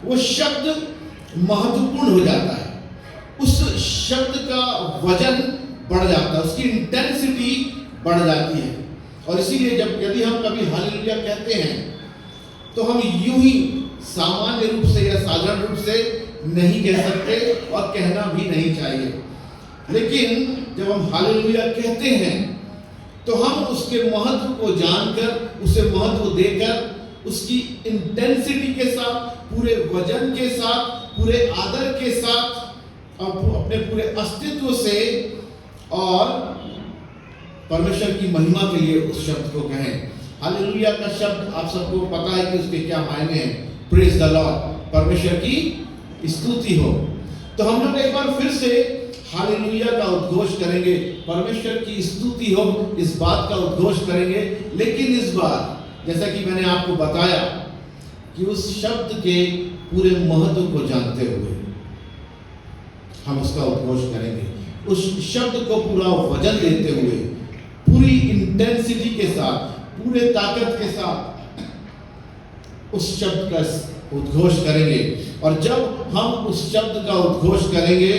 वो शब्द महत्वपूर्ण हो जाता है, उस शब्द का वजन बढ़ जाता है, उसकी इंटेंसिटी बढ़ जाती है। और इसीलिए यदि हम कभी हालेलुया कहते हैं तो हम यूं ही सामान्य रूप से या साधारण रूप से नहीं कह सकते और कहना भी नहीं चाहिए। लेकिन जब हम हालेलुया कहते हैं तो हम उसके महत्व को जानकर, उसे महत्व देकर, उसकी इंटेंसिटी के साथ, पूरे वजन के साथ, पूरे आदर के साथ, अपने पूरे अस्तित्व से और परमेश्वर की महिमा के लिए उस शब्द को कहें। हालेलुया का शब्द आप सबको पता है कि उसके क्या मायने हैं। प्रेज द लॉर्ड, परमेश्वर की स्तुति हो। तो हम लोग एक बार फिर से हालेलुया का उद्घोष करेंगे, परमेश्वर की स्तुति हो, इस बात का उद्घोष करेंगे। लेकिन इस बार जैसा कि मैंने आपको बताया कि उस शब्द के पूरे महत्व को जानते हुए हम उसका उद्घोष करेंगे, उस शब्द को पूरा वजन देते हुए, पूरी इंटेंसिटी के साथ, पूरे ताकत के साथ उस शब्द का उद्घोष करेंगे। और जब हम उस शब्द का उद्घोष करेंगे,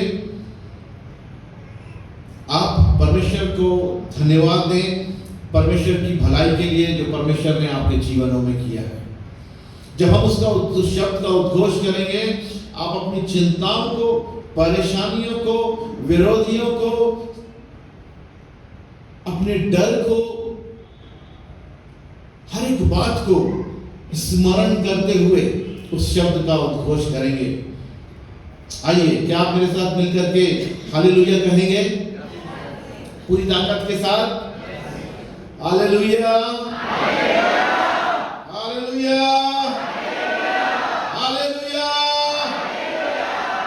आप परमेश्वर को धन्यवाद दें, परमेश्वर की भलाई के लिए जो परमेश्वर ने आपके जीवनों में किया है। जब हम उस शब्द का उद्घोष करेंगे, आप अपनी चिंताओं को, परेशानियों को, विरोधियों को, अपने डर को, हर एक बात को स्मरण करते हुए उस शब्द का उद्घोष करेंगे। आइए, क्या आप मेरे साथ मिलकर के हालेलुया कहेंगे पूरी ताकत के साथ? Hallelujah, hallelujah, hallelujah,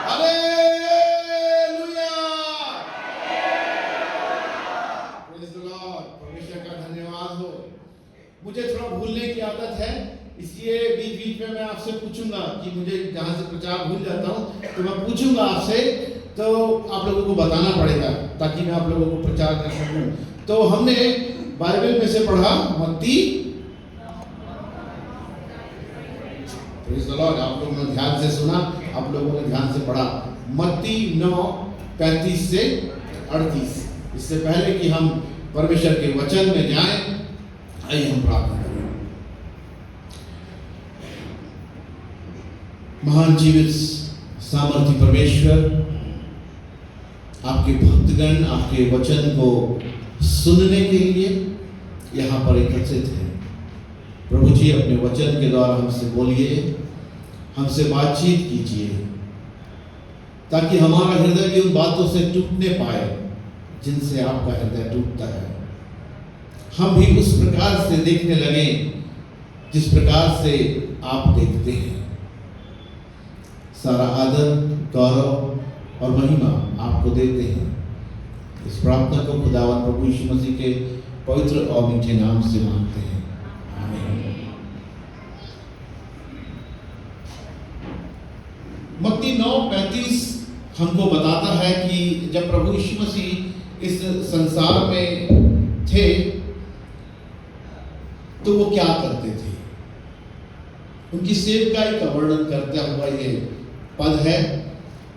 hallelujah. Praise the Lord, परमेश्वर का धन्यवाद हो। मुझे थोड़ा भूलने की आदत है, इसलिए बीच बीच में मैं आपसे पूछूंगा कि मुझे जहां से प्रचार भूल जाता हूं तो मैं पूछूंगा आपसे, तो आप लोगों को बताना पड़ेगा ताकि मैं आप लोगों को प्रचार कर सकूं। तो हमने बाइबल में से पढ़ा मत्ती, प्रेज़ द लॉर्ड, आप लोगों ने ध्यान से सुना, आप लोगों ने ध्यान से पढ़ा मत्ती 9:35 से 38। इससे पहले कि हम परमेश्वर के वचन में जाएं, आइए हम प्रार्थना करें। महान जीवित सामर्थ्य परमेश्वर, आपके भक्तगण आपके वचन को सुनने के लिए यहाँ पर एकत्रित हैं। प्रभु जी, अपने वचन के द्वारा हमसे बोलिए, हमसे बातचीत कीजिए, ताकि हमारा हृदय भी उन बातों से टूटने पाए जिनसे आपका हृदय टूटता है। हम भी उस प्रकार से देखने लगे जिस प्रकार से आप देखते हैं। सारा आदर, गौरव और महिमा आपको देते हैं। इस प्रार्थना को खुदावंद प्रभु यीशु मसीह के पवित्र और मीठे नाम से मांगते हैं, आमीन। मत्ती 9:35 हमको बताता है कि जब प्रभु यीशु मसीह इस संसार में थे तो वो क्या करते थे। उनकी सेवकाई का वर्णन करता हुआ ये पद है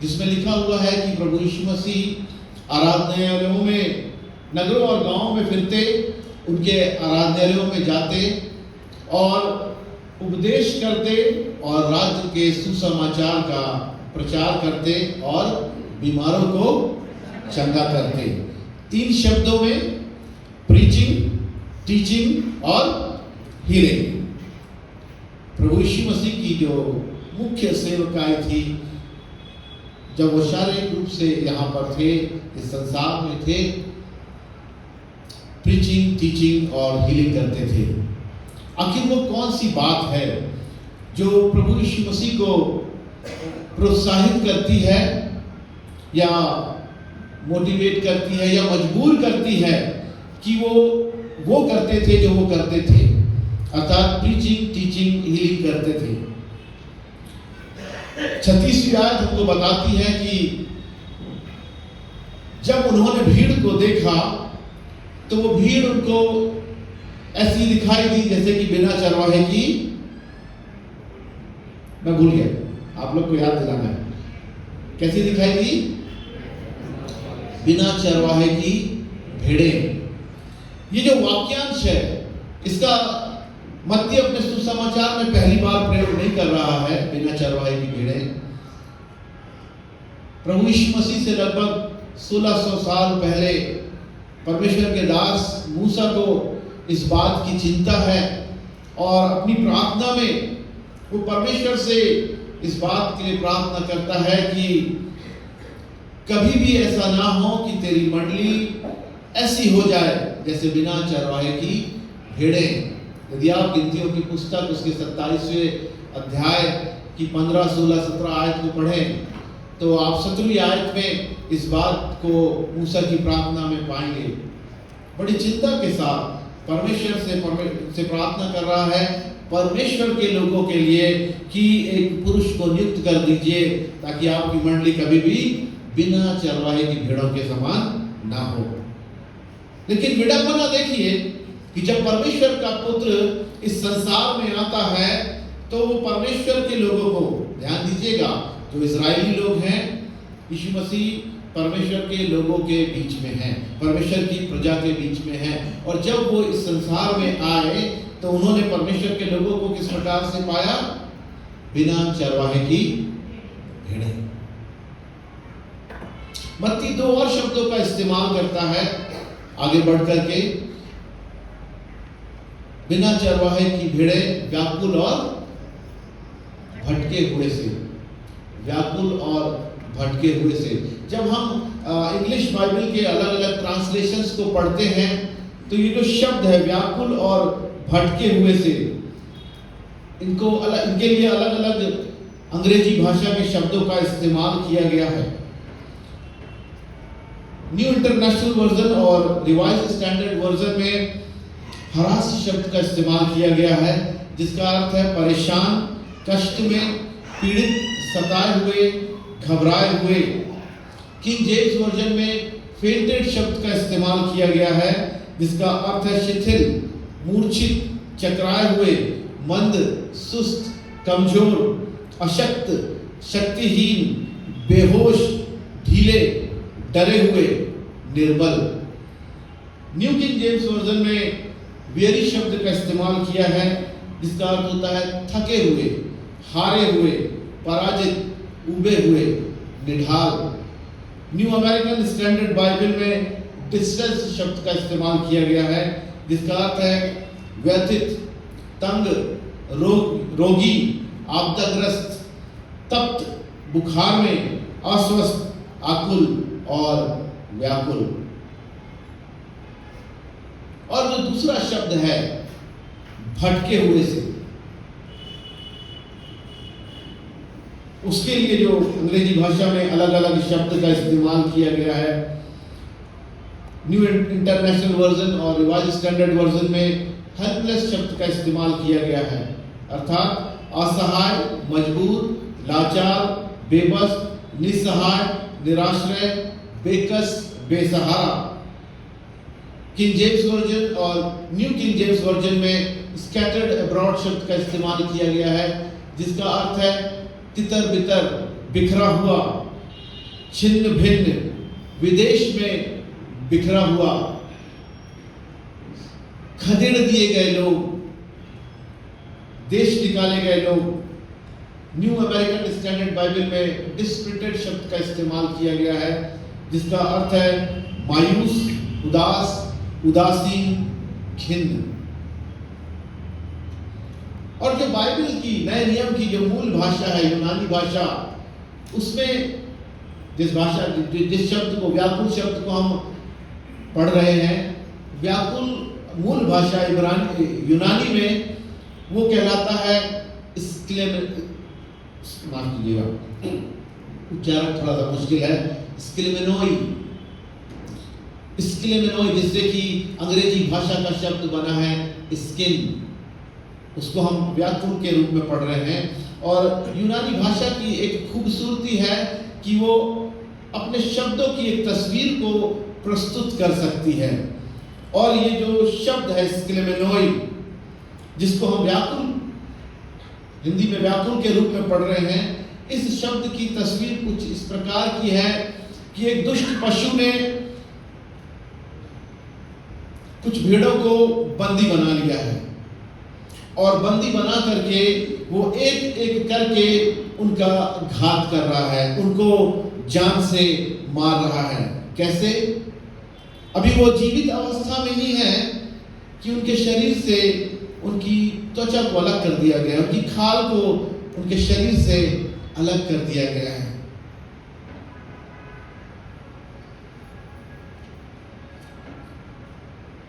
जिसमें लिखा हुआ है कि प्रभु यीशु मसीह आराधनालयों में, नगरों और गांवों में फिरते, उनके आराधनालयों में जाते और उपदेश करते और राज्य के सुसमाचार का प्रचार करते और बीमारों को चंगा करते। 3 शब्दों में, प्रीचिंग, टीचिंग और हीलिंग। प्रभु यीशु मसीह की जो मुख्य सेवकाई थी, जब वो शारीरिक रूप से यहाँ पर थे, इस संसार में थे, प्रीचिंग, टीचिंग और हीलिंग करते थे। आखिर वो कौन सी बात है जो प्रभु यीशु मसीह को प्रोत्साहित करती है या मोटिवेट करती है या मजबूर करती है कि वो करते थे जो वो करते थे, अर्थात प्रीचिंग, टीचिंग, हीलिंग करते थे। 36वीं आयत हमको बताती है कि जब उन्होंने भीड़ को देखा तो वो भीड़ उनको ऐसी दिखाई दी जैसे कि बिना चरवाहे की, मैं भूल गया, आप लोग को याद दिलाना है। कैसी दिखाई दी? बिना चरवाहे की भेड़ें। ये जो वाक्यांश है, इसका मत्ती अपने सुसमाचार में पहली बार प्रयोग नहीं कर रहा है, बिना चरवाहे की भेड़ें। प्रभु यीशु मसीह से लगभग 1600 साल पहले परमेश्वर के दास मूसा को इस बात की चिंता है और अपनी प्रार्थना में वो परमेश्वर से इस बात के लिए प्रार्थना करता है कि कभी भी ऐसा ना हो कि तेरी मंडली ऐसी हो जाए जैसे बिना चरवाहे की भेड़ें। यदि आप गिनतियों की पुस्तक उसके 27वें अध्याय की 15, 16, 17 आयत को पढ़ें तो आप 17वीं आयत में इस बात को मूसा की प्रार्थना में पाएंगे। बड़ी चिंता के साथ परमेश्वर से प्रार्थना कर रहा है परमेश्वर के लोगों के लिए कि एक पुरुष को नियुक्त कर दीजिए ताकि आपकी मंडली कभी भी बिना चरवाहे की भेड़ों के समान ना हो। लेकिन विडंबना देखिए कि जब परमेश्वर का पुत्र इस संसार में आता है तो वो परमेश्वर के लोगों को, ध्यान दीजिएगा, जो इजरायली लोग हैं, यीशु मसीह परमेश्वर के लोगों के बीच में है, परमेश्वर की प्रजा के बीच में है। और जब वो इस संसार में आए तो उन्होंने परमेश्वर के लोगों को किस प्रकार से पाया? बिना चरवाहे की भेड़ें। मत्ती 2 और शब्दों का इस्तेमाल करता है आगे बढ़ करके, बिना चरवाहे की भेड़ें व्याकुल और भटके हुए से, व्याकुल और भटके हुए से। जब हम इंग्लिश बाइबल के अलग अलग ट्रांसलेशंस को पढ़ते हैं तो ये जो शब्द है व्याकुल और भटके हुए से, इनके लिए अलग अलग अंग्रेजी भाषा के शब्दों का इस्तेमाल किया गया है। न्यू इंटरनेशनल वर्जन और रिवाइज्ड स्टैंडर्ड वर्जन में हरास शब्द का इस्तेमाल किया गया है जिसका अर्थ है परेशान, कष्ट में, पीड़ित, सताए हुए, घबराए हुए। किंग जेम्स वर्जन में फेंटेड शब्द का इस्तेमाल किया गया है जिसका अर्थ है शिथिल, मूर्छित, चकराए हुए, मंद, सुस्त, कमजोर, अशक्त, शक्तिहीन, बेहोश, ढीले, डरे हुए, निर्बल। न्यू किंग जेम्स वर्जन में वेरी शब्द का इस्तेमाल किया है जिसका अर्थ होता है थके हुए, हारे हुए, पराजित, उबे हुए, निढाल। न्यू अमेरिकन स्टैंडर्ड बाइबल में डिस्ट्रेस शब्द का इस्तेमाल किया गया है जिसका अर्थ है व्यथित, तंग, रोगी, आपदाग्रस्त, तप्त, बुखार में, अस्वस्थ, आकुल और व्याकुल। और जो दूसरा शब्द है भटके हुए से, उसके लिए जो अंग्रेजी भाषा में अलग अलग शब्द का इस्तेमाल किया गया है, न्यू इंटरनेशनल वर्जन और रिवाइज्ड स्टैंडर्ड वर्जन में हेल्पलेस शब्द का इस्तेमाल किया गया है, अर्थात असहाय, मजबूर, लाचार, बेबस, निस्सहाय, निराश्रय, बेकस, बेसहारा। किंग जेम्स वर्जन और न्यू किंग जेम्स वर्जन में स्कैटर्ड अब्रॉड शब्द का इस्तेमाल किया गया है जिसका अर्थ है तितर बितर, बिखरा हुआ, छिन्न भिन्न, विदेश में बिखरा हुआ, खदेड़ दिए गए लोग, देश निकाले गए लोग। न्यू अमेरिकन स्टैंडर्ड बाइबल में डिस्प्रिटेड शब्द का इस्तेमाल किया गया है जिसका अर्थ है मायूस, उदास, उदासीन, खिन्न। और जो बाइबल की नए नियम की जो मूल भाषा है यूनानी भाषा, उसमें जिस शब्द को, व्याकुल शब्द को हम पढ़ रहे हैं, व्याकुल मूल भाषा यूनानी में वो कहलाता है माफ कीजिएगा, उच्चारण थोड़ा सा मुश्किल है, स्क्लेमेनोई, जिससे कि अंग्रेजी भाषा का शब्द बना है स्किन, उसको हम व्याकुल के रूप में पढ़ रहे हैं। और यूनानी भाषा की एक खूबसूरती है कि वो अपने शब्दों की एक तस्वीर को प्रस्तुत कर सकती है। और ये जो शब्द है स्क्लेमेनोई, जिसको हम व्याकुल, हिंदी में व्याकुल के रूप में पढ़ रहे हैं, इस शब्द की तस्वीर कुछ इस प्रकार की है कि एक दुष्ट पशु ने कुछ भेड़ों को बंदी बना लिया है और बंदी बना करके वो एक एक करके उनका घात कर रहा है, उनको जान से मार रहा है। कैसे? अभी वो जीवित अवस्था में ही है कि उनके शरीर से उनकी त्वचा को अलग कर दिया गया, उनकी खाल को उनके शरीर से अलग कर दिया गया है।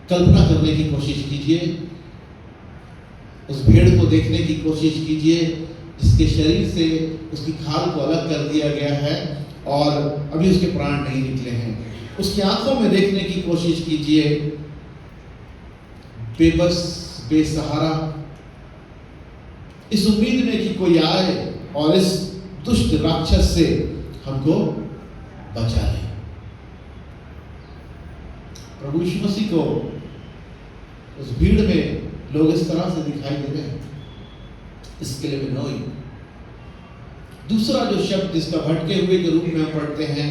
कल्पना करने की कोशिश कीजिए, उस भेड़ को देखने की कोशिश कीजिए जिसके शरीर से उसकी खाल को अलग कर दिया गया है और अभी उसके प्राण नहीं निकले हैं। उसकी आंखों में देखने की कोशिश कीजिए, बेबस, बेसहारा, इस उम्मीद में कि कोई आए और इस दुष्ट राक्षस से हमको बचा ले। प्रभु यीशु मसीह को उस भीड़ में लोग इस तरह से दिखाई दे रहे हैं। इसके लिए नोई, दूसरा जो शब्द जिसका भटके हुए के रूप में हम पढ़ते हैं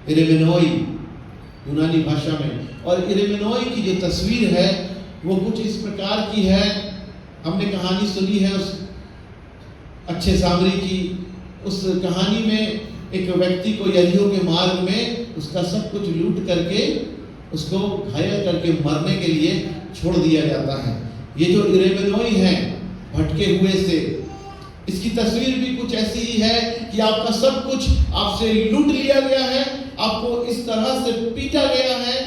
इरेमेनोई यूनानी भाषा में, और इरेमेनोई की जो तस्वीर है वो कुछ इस प्रकार की है। हमने कहानी सुनी है उस अच्छे सामरी की। उस कहानी में एक व्यक्ति को यरीहो के मार्ग में उसका सब कुछ लूट करके उसको घायल करके मरने के लिए छोड़ दिया जाता है। ये जो इरेमेनोई है भटके हुए से, इसकी तस्वीर भी कुछ ऐसी ही है कि आपका सब कुछ आपसे लूट लिया गया है, आपको इस तरह से पीटा गया है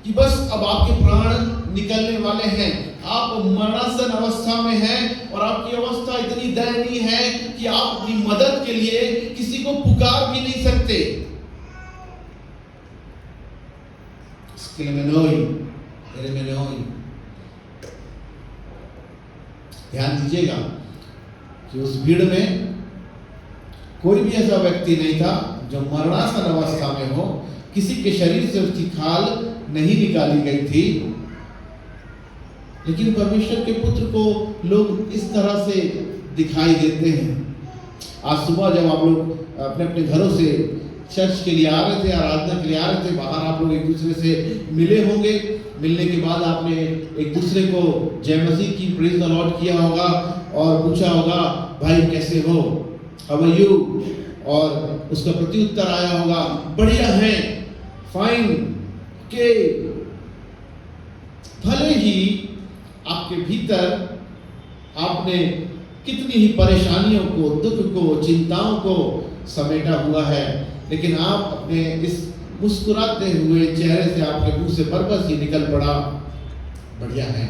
कि बस अब आपके प्राण निकलने वाले हैं, आप मरणासन अवस्था में हैं और आपकी अवस्था इतनी दयनीय है कि आप अपनी मदद के लिए किसी को पुकार भी नहीं सकते। ध्यान दीजिएगा कि उस भीड़ में कोई भी ऐसा व्यक्ति नहीं था जो मरणासन अवस्था में हो, किसी के शरीर से उसकी खाल नहीं निकाली गई थी, लेकिन परमेश्वर के पुत्र को लोग इस तरह से दिखाई देते हैं। आज सुबह जब आप लोग अपने अपने घरों से चर्च के लिए आ रहे थे, आराधना के लिए आ रहे थे, बाहर आप लोग एक दूसरे से मिले होंगे। मिलने के बाद आपने एक दूसरे को जय मसीह की प्रेज द लॉर्ड किया होगा और पूछा होगा, भाई कैसे हो, हाउ आर यू, और उसका प्रत्युत्तर आया होगा, बढ़िया है, फाइन। के भले ही आपके भीतर आपने कितनी ही परेशानियों को, दुख को, चिंताओं को समेटा हुआ है, लेकिन आप अपने इस मुस्कुराते हुए चेहरे से आपके मुंह से बरबस ही निकल पड़ा, बढ़िया है,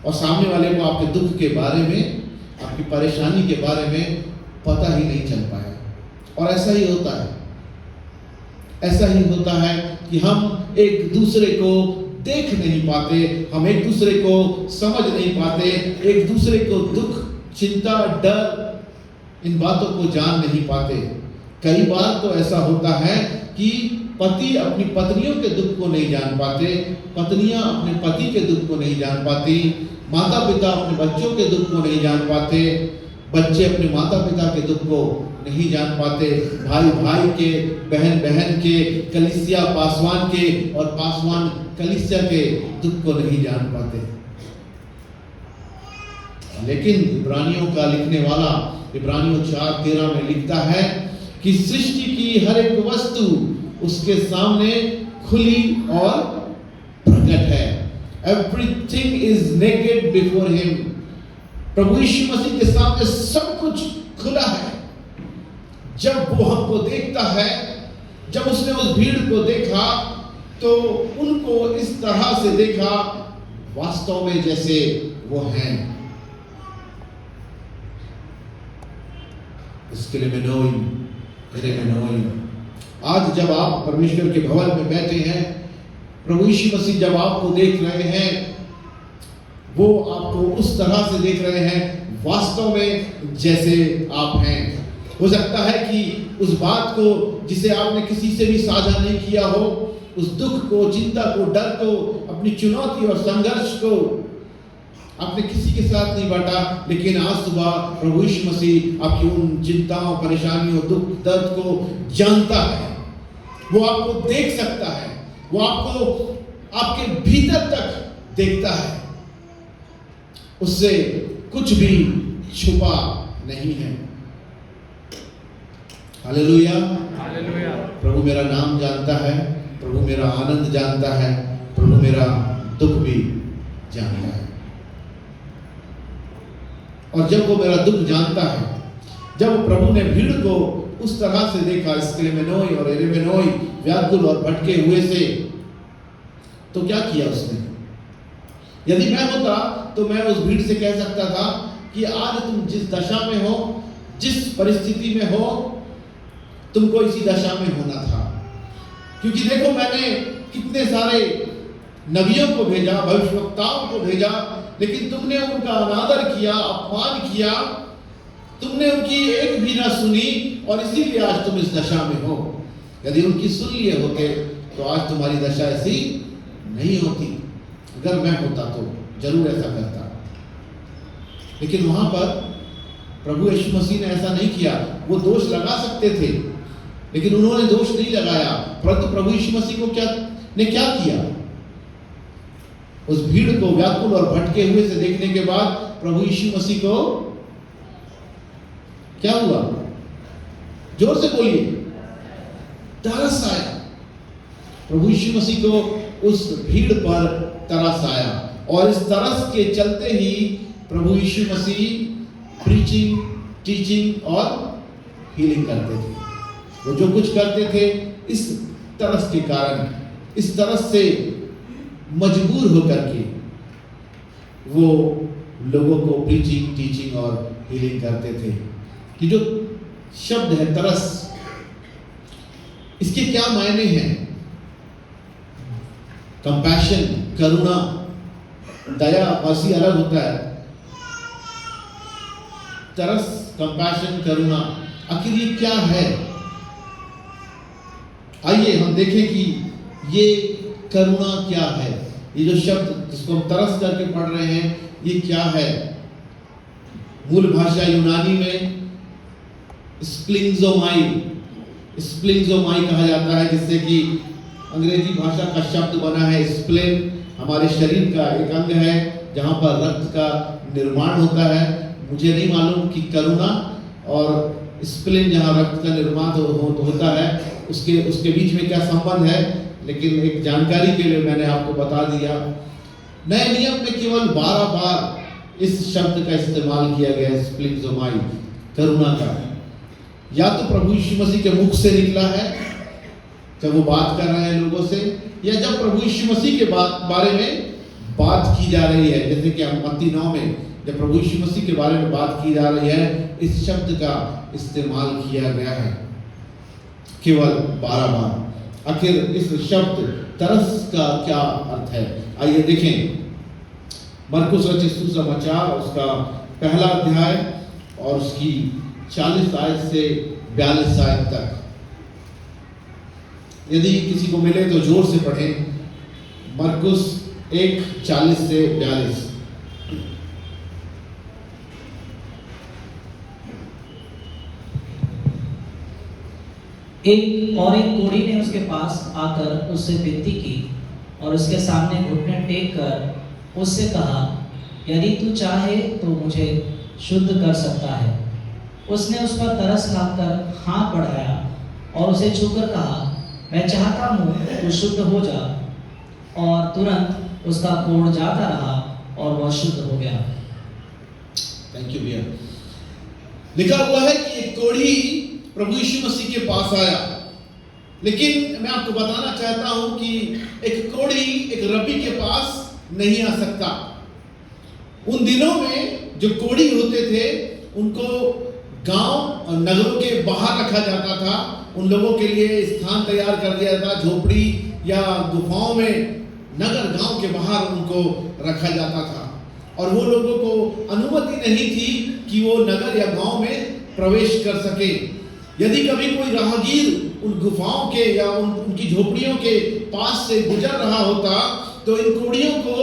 और सामने वाले को आपके दुख के बारे में, आपकी परेशानी के बारे में पता ही नहीं चल पाया। और ऐसा ही होता है, ऐसा ही होता है कि हम एक दूसरे को देख नहीं पाते, हम एक दूसरे को समझ नहीं पाते, एक दूसरे को दुख, चिंता, डर, इन बातों को जान नहीं पाते। कई बार तो ऐसा होता है कि पति अपनी पत्नियों के दुख को नहीं जान पाते, पत्नियां अपने पति के दुख को नहीं जान पाती, माता पिता अपने बच्चों के दुख को नहीं जान पाते, बच्चे अपने माता पिता के दुख को नहीं जान पाते, भाई भाई के, बहन बहन के, कलीसिया पासवान के और पासवान कलीसिया के दुख को नहीं जान पाते। लेकिन इब्रानियों का लिखने वाला इब्रानियों 4:13 में लिखता है कि सृष्टि की हर एक वस्तु उसके सामने खुली और प्रकट है। Everything is naked before him. प्रभु यीशु मसीह के सामने सब कुछ खुला है। जब वो हमको देखता है, जब उसने उस भीड़ को देखा तो उनको इस तरह से देखा वास्तव में जैसे वो हैं। इसके लिए आज जब आप परमेश्वर के भवन में बैठे हैं, प्रभु यीशु मसीह जब आपको देख रहे हैं, वो आपको उस तरह से देख रहे हैं वास्तव में जैसे आप हैं। हो सकता है कि उस बात को जिसे आपने किसी से भी साझा नहीं किया हो, उस दुख को, चिंता को, डर को, अपनी चुनौती और संघर्ष को आपने किसी के साथ नहीं बांटा, लेकिन आज सुबह प्रभु यीशु मसीह आपकी उन चिंताओं, परेशानियों, दुख दर्द को जानता है। वो आपको देख सकता है, वो आपको आपके भीतर तक देखता है, उससे कुछ भी छुपा नहीं है। Hallelujah, hallelujah. प्रभु मेरा नाम जानता है, प्रभु मेरा आनंद जानता है, प्रभु मेरा दुख भी जानता है। और जब वो मेरा दुख जानता है, जब प्रभु ने भीड़ को उस तरह से देखा, स्क्लेमेनोई और एरेमेनोई व्याकुल और भटके हुए से, तो क्या किया उसने? यदि मैं होता तो मैं उस भीड़ से कह सकता था कि आज तुम जिस दशा में हो, जिस परिस्थिति में हो, तुमको इसी दशा में होना था। क्योंकि देखो, मैंने कितने सारे नबियों को भेजा, भविष्यवक्ताओं को भेजा, लेकिन तुमने उनका अनादर किया, अपमान किया, तुमने उनकी एक भी ना सुनी, और इसीलिए आज तुम इस दशा में हो। यदि उनकी सुन लिए होते तो आज तुम्हारी दशा ऐसी नहीं होती। अगर मैं होता तो जरूर ऐसा करता, लेकिन वहां पर प्रभु यीशु मसीह ने ऐसा नहीं किया। वो दोष लगा सकते थे, लेकिन उन्होंने दोष नहीं लगाया। परंतु प्रभु यीशु मसीह को क्या किया? उस भीड़ को व्याकुल और भटके हुए से देखने के बाद प्रभु यीशु मसीह को क्या हुआ? जोर से बोलिए। तरस आया। प्रभु यीशु मसीह को उस भीड़ पर तरस आया, और इस तरस के चलते ही प्रभु यीशु मसीह प्रीचिंग, टीचिंग और हीलिंग करते थे। वो जो कुछ करते थे, इस तरस के कारण, इस तरस से मजबूर होकर के वो लोगों को प्रीचिंग, टीचिंग और हीलिंग करते थे। कि जो शब्द है तरस, इसके क्या मायने हैं? कंपैशन, करुणा, दया, मर्सी अलग होता है। तरस, कंपैशन, करुणा, आखिर ये क्या है? आइए हम देखें कि ये करुणा क्या है। ये जो शब्द जिसको हम तरस करके पढ़ रहे हैं, ये क्या है? मूल भाषा यूनानी में स्प्लिंगजोमाई कहा जाता है, जिससे कि अंग्रेजी भाषा का शब्द बना है स्प्लेन। हमारे शरीर का एक अंग है जहाँ पर रक्त का निर्माण होता है। मुझे नहीं मालूम कि करुणा और स्प्लेन, जहाँ रक्त का निर्माण होता है, उसके बीच में क्या संबंध है, लेकिन एक जानकारी के लिए मैंने आपको बता दिया। नए नियम में केवल 12 बार इस शब्द का इस्तेमाल किया गया, स्प्लिंगजोमाई, करुणा का। या तो प्रभु यीशु मसीह के मुख से निकला है जब वो बात कर रहे हैं लोगों से, या जब प्रभु यीशु मसीह के बारे में बात की जा रही है। जैसे कि मत्ती 9 में जब प्रभु यीशु मसीह के बारे में बात की जा रही है, इस शब्द का इस्तेमाल किया गया है केवल 12 बार। आखिर इस शब्द तरस का क्या अर्थ है? आइए देखें मरकुस रचित सुसमाचार, उसका पहला अध्याय और उसकी 40 आयत से 42 आयत तक। यदि किसी को मिले तो जोर से पढ़ें। मरकुस 1:40 से 42। एक कोढ़ी ने उसके पास आकर उससे विनती की और उसके सामने घुटने टेक कर उससे कहा, यदि तू चाहे तो मुझे शुद्ध कर सकता है। उसने उस पर तरस खाकर हाथ बढ़ाया और उसे छूकर कहा, मैं चाहता हूँ तू शुद्ध हो जा। और तुरंत उसका कोढ़ जाता रहा और वह शुद्ध हो गया। थैंक यू भैया। लिखा हुआ है कि एक कोढ़ी प्रभु यीशु मसीह के पास आया, लेकिन मैं आपको बताना चाहता हूं कि एक कोढ़ी एक रबी के पास नहीं आ सकता। उन दिनों में जो कोढ़ी होते थे, उनको गांव और नगरों के बाहर रखा जाता था। उन लोगों के लिए स्थान तैयार कर दिया था, झोपड़ी या गुफाओं में, नगर गांव के बाहर उनको रखा जाता था। और वो लोगों को अनुमति नहीं थी कि वो नगर या गांव में प्रवेश कर सके। यदि कभी कोई राहगीर उन गुफाओं के या उनकी झोपड़ियों के पास से गुजर रहा होता, तो इन कोढ़ियों को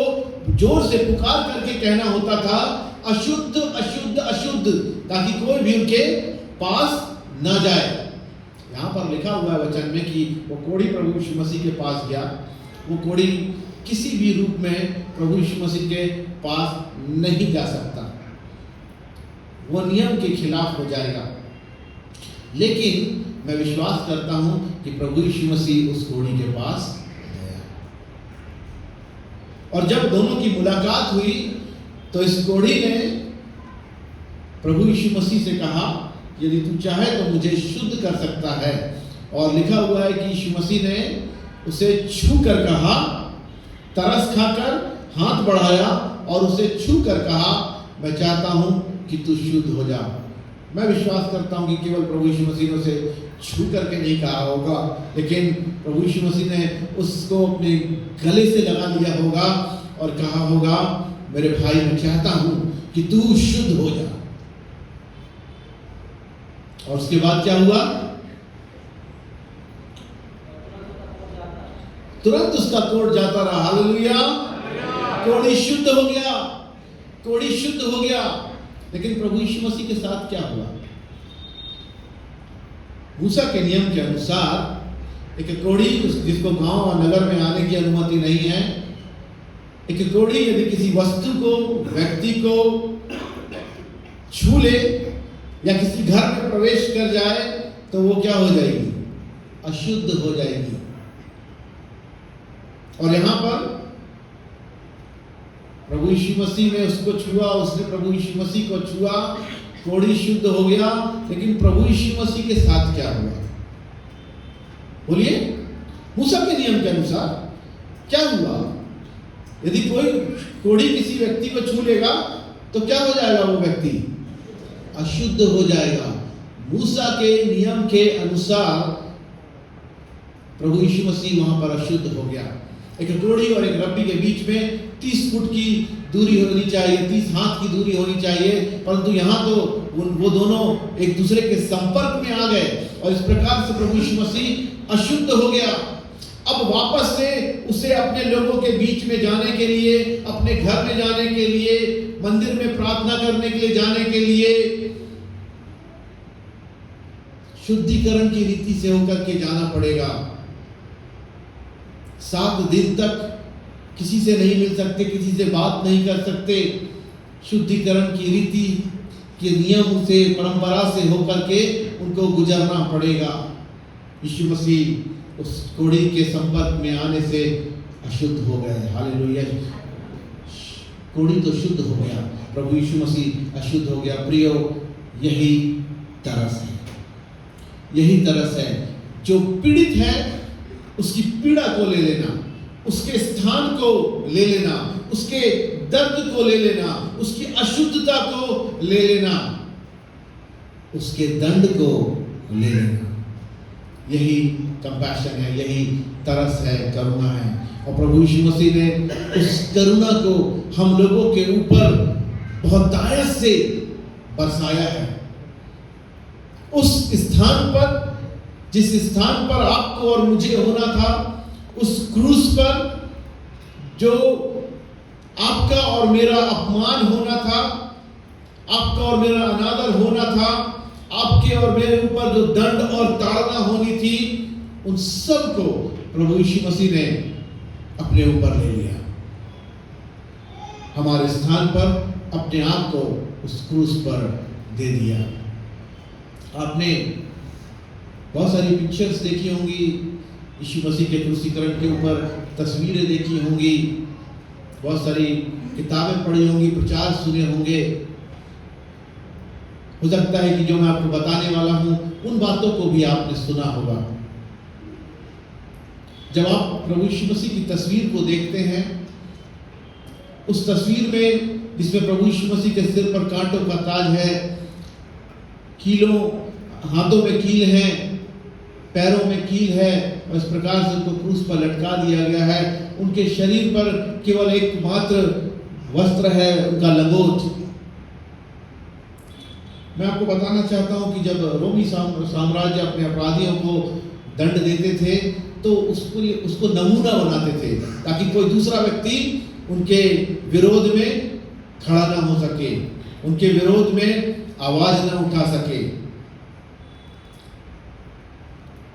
जोर से पुकार करके कहना होता था, अशुद्ध अशुद्ध अशुद्ध, ताकि कोई भी उनके पास न जाए। यहाँ पर लिखा हुआ है वचन में कि वो कोढ़ी प्रभु यीशु मसीह के पास गया। वो कोढ़ी किसी भी रूप में प्रभु यीशु मसीह के पास नहीं जा सकता, वो नियम के खिलाफ हो जाएगा। लेकिन मैं विश्वास करता हूं कि प्रभु यीशु मसीह उस कोढ़ी के पास गया, और जब दोनों की मुलाकात हुई तो इस कोढ़ी ने प्रभु यीशु मसीह से कहा, यदि तू चाहे तो मुझे शुद्ध कर सकता है। और लिखा हुआ है कि यीशु मसीह ने उसे छू कर कहा, तरस खाकर हाथ बढ़ाया और उसे छू कर कहा, मैं चाहता हूं कि तू शुद्ध हो जा। मैं विश्वास करता हूं कि केवल प्रभु यीशु मसीह ने उसे छू करके नहीं कहा होगा, लेकिन प्रभु यीशु मसीह ने उसको अपने गले से लगा लिया होगा और कहा होगा, मेरे भाई मैं चाहता हूं कि तू शुद्ध हो जा। और उसके बाद क्या हुआ? तुरंत उसका कोढ़ जाता रहा। हालेलुया! कोढ़ी शुद्ध हो गया, कोढ़ी शुद्ध हो गया। लेकिन प्रभु यीशु मसीह के साथ क्या हुआ? मूसा के नियम के अनुसार एक कोढ़ी जिसको गांव और नगर में आने की अनुमति नहीं है, एक कोढ़ी यदि किसी वस्तु को, व्यक्ति को छू ले या किसी घर में प्रवेश कर जाए तो वो क्या हो जाएगी? अशुद्ध हो जाएगी। और यहां पर प्रभु यीशु मसीह ने उसको छुआ, उसने प्रभु यीशु मसीह को छुआ, कोढ़ी शुद्ध हो गया। लेकिन प्रभु यीशु मसीह के साथ क्या हुआ? बोलिए, मूसा के नियम के अनुसार क्या हुआ? यदि कोई कोढ़ी किसी व्यक्ति को छू लेगा तो क्या हो जाएगा? वो व्यक्ति अशुद्ध हो जाएगा। मूसा के नियम के अनुसार प्रभु यीशु मसीह वहां पर अशुद्ध हो गया। एक कोढ़ी और एक रब्बी के बीच में 30 फुट की दूरी होनी चाहिए, 30 हाथ की दूरी होनी चाहिए, परंतु यहाँ तो वो दोनों एक दूसरे के संपर्क में आ गए और इस प्रकार से प्रभु यीशु मसीह अशुद्ध हो गया। अब वापस से उसे अपने लोगों के बीच में जाने के लिए, अपने घर में जाने के लिए, मंदिर में प्रार्थना करने के लिए जाने के लिए शुद्धिकरण की रीति से होकर के जाना पड़ेगा। 7 दिन तक किसी से नहीं मिल सकते, किसी से बात नहीं कर सकते। शुद्धिकरण की रीति के नियम से, परंपरा से होकर के उनको गुजरना पड़ेगा। यीशु मसीह उस कोढ़ी के संपर्क में आने से अशुद्ध हो गए। हालेलुया! कोढ़ी तो शुद्ध हो गया, प्रभु यीशु मसीह अशुद्ध हो गया। प्रियो, यही तरस है, यही तरस है। जो पीड़ित है उसकी पीड़ा को ले लेना, उसके स्थान को ले लेना, उसके दर्द को ले लेना, उसकी अशुद्धता को ले लेना, उसके दंड को ले लेना। यही कंपैशन है, यही तरस है, करुणा है। और प्रभु यीशु मसीह ने उस करुणा को हम लोगों के ऊपर बहुतायत से बरसाया है। उस स्थान पर, जिस स्थान पर आपको और मुझे होना था, उस क्रूस पर जो आपका और मेरा अपमान होना था, आपका और मेरा अनादर होना था, आपके और मेरे ऊपर जो दंड और ताड़ना होनी थी, उन सब को प्रभु यीशु मसीह ने अपने ऊपर ले लिया। हमारे स्थान पर अपने आप को उस क्रूस पर दे दिया। आपने बहुत सारी पिक्चर्स देखी होंगी, यीशु मसीह के क्रूसीकरण के ऊपर तस्वीरें देखी होंगी, बहुत सारी किताबें पढ़ी होंगी, प्रचार सुने होंगे। हो सकता है कि जो मैं आपको बताने वाला हूं उन बातों को भी आपने सुना होगा। जब आप प्रभु यीशु मसीह की तस्वीर को देखते हैं, उस तस्वीर में जिसमें प्रभु यीशु मसीह के सिर पर कांटों का ताज है, कीलों, हाथों में कील है, पैरों में कील है, और इस प्रकार से उनको क्रूस पर लटका दिया गया है। उनके शरीर पर केवल एकमात्र वस्त्र है, उनका लंगोट। मैं आपको बताना चाहता हूं कि जब रोमी साम्राज्य अपने अपराधियों को दंड देते थे तो उसको नमूना बनाते थे, ताकि कोई दूसरा व्यक्ति उनके विरोध में खड़ा ना हो सके, उनके विरोध में आवाज ना उठा सके।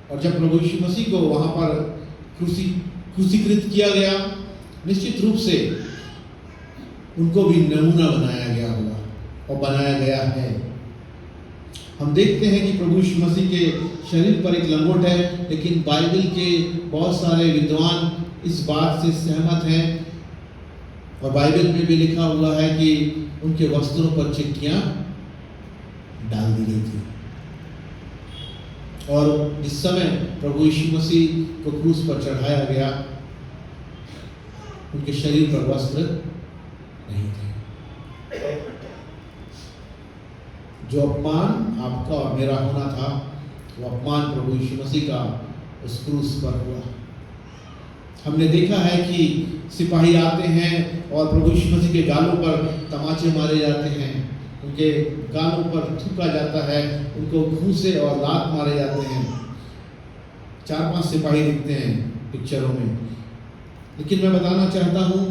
और जब प्रभु यीशु मसीह को वहां पर क्रूसीकृत किया गया, निश्चित रूप से उनको भी नमूना बनाया गया होगा और बनाया गया है। हम देखते हैं कि प्रभु यीशु मसीह के शरीर पर एक लंगोट है, लेकिन बाइबल के बहुत सारे विद्वान इस बात से सहमत हैं और बाइबल में भी लिखा हुआ है कि उनके वस्त्रों पर चिट्ठियां डाल दी गई थी। और जिस समय प्रभु यीशु मसीह को क्रूस पर चढ़ाया गया, उनके शरीर पर वस्त्र नहीं थे। जो अपमान आपका और मेरा होना था, वो अपमान प्रभु यीशु मसीह का उस क्रूस पर हुआ। हमने देखा है कि सिपाही आते हैं और प्रभु यीशु मसीह के गालों पर तमाचे मारे जाते हैं, उनके गालों पर थूका जाता है, उनको घूंसे और लात मारे जाते हैं। 4-5 सिपाही दिखते हैं पिक्चरों में, लेकिन मैं बताना चाहता हूं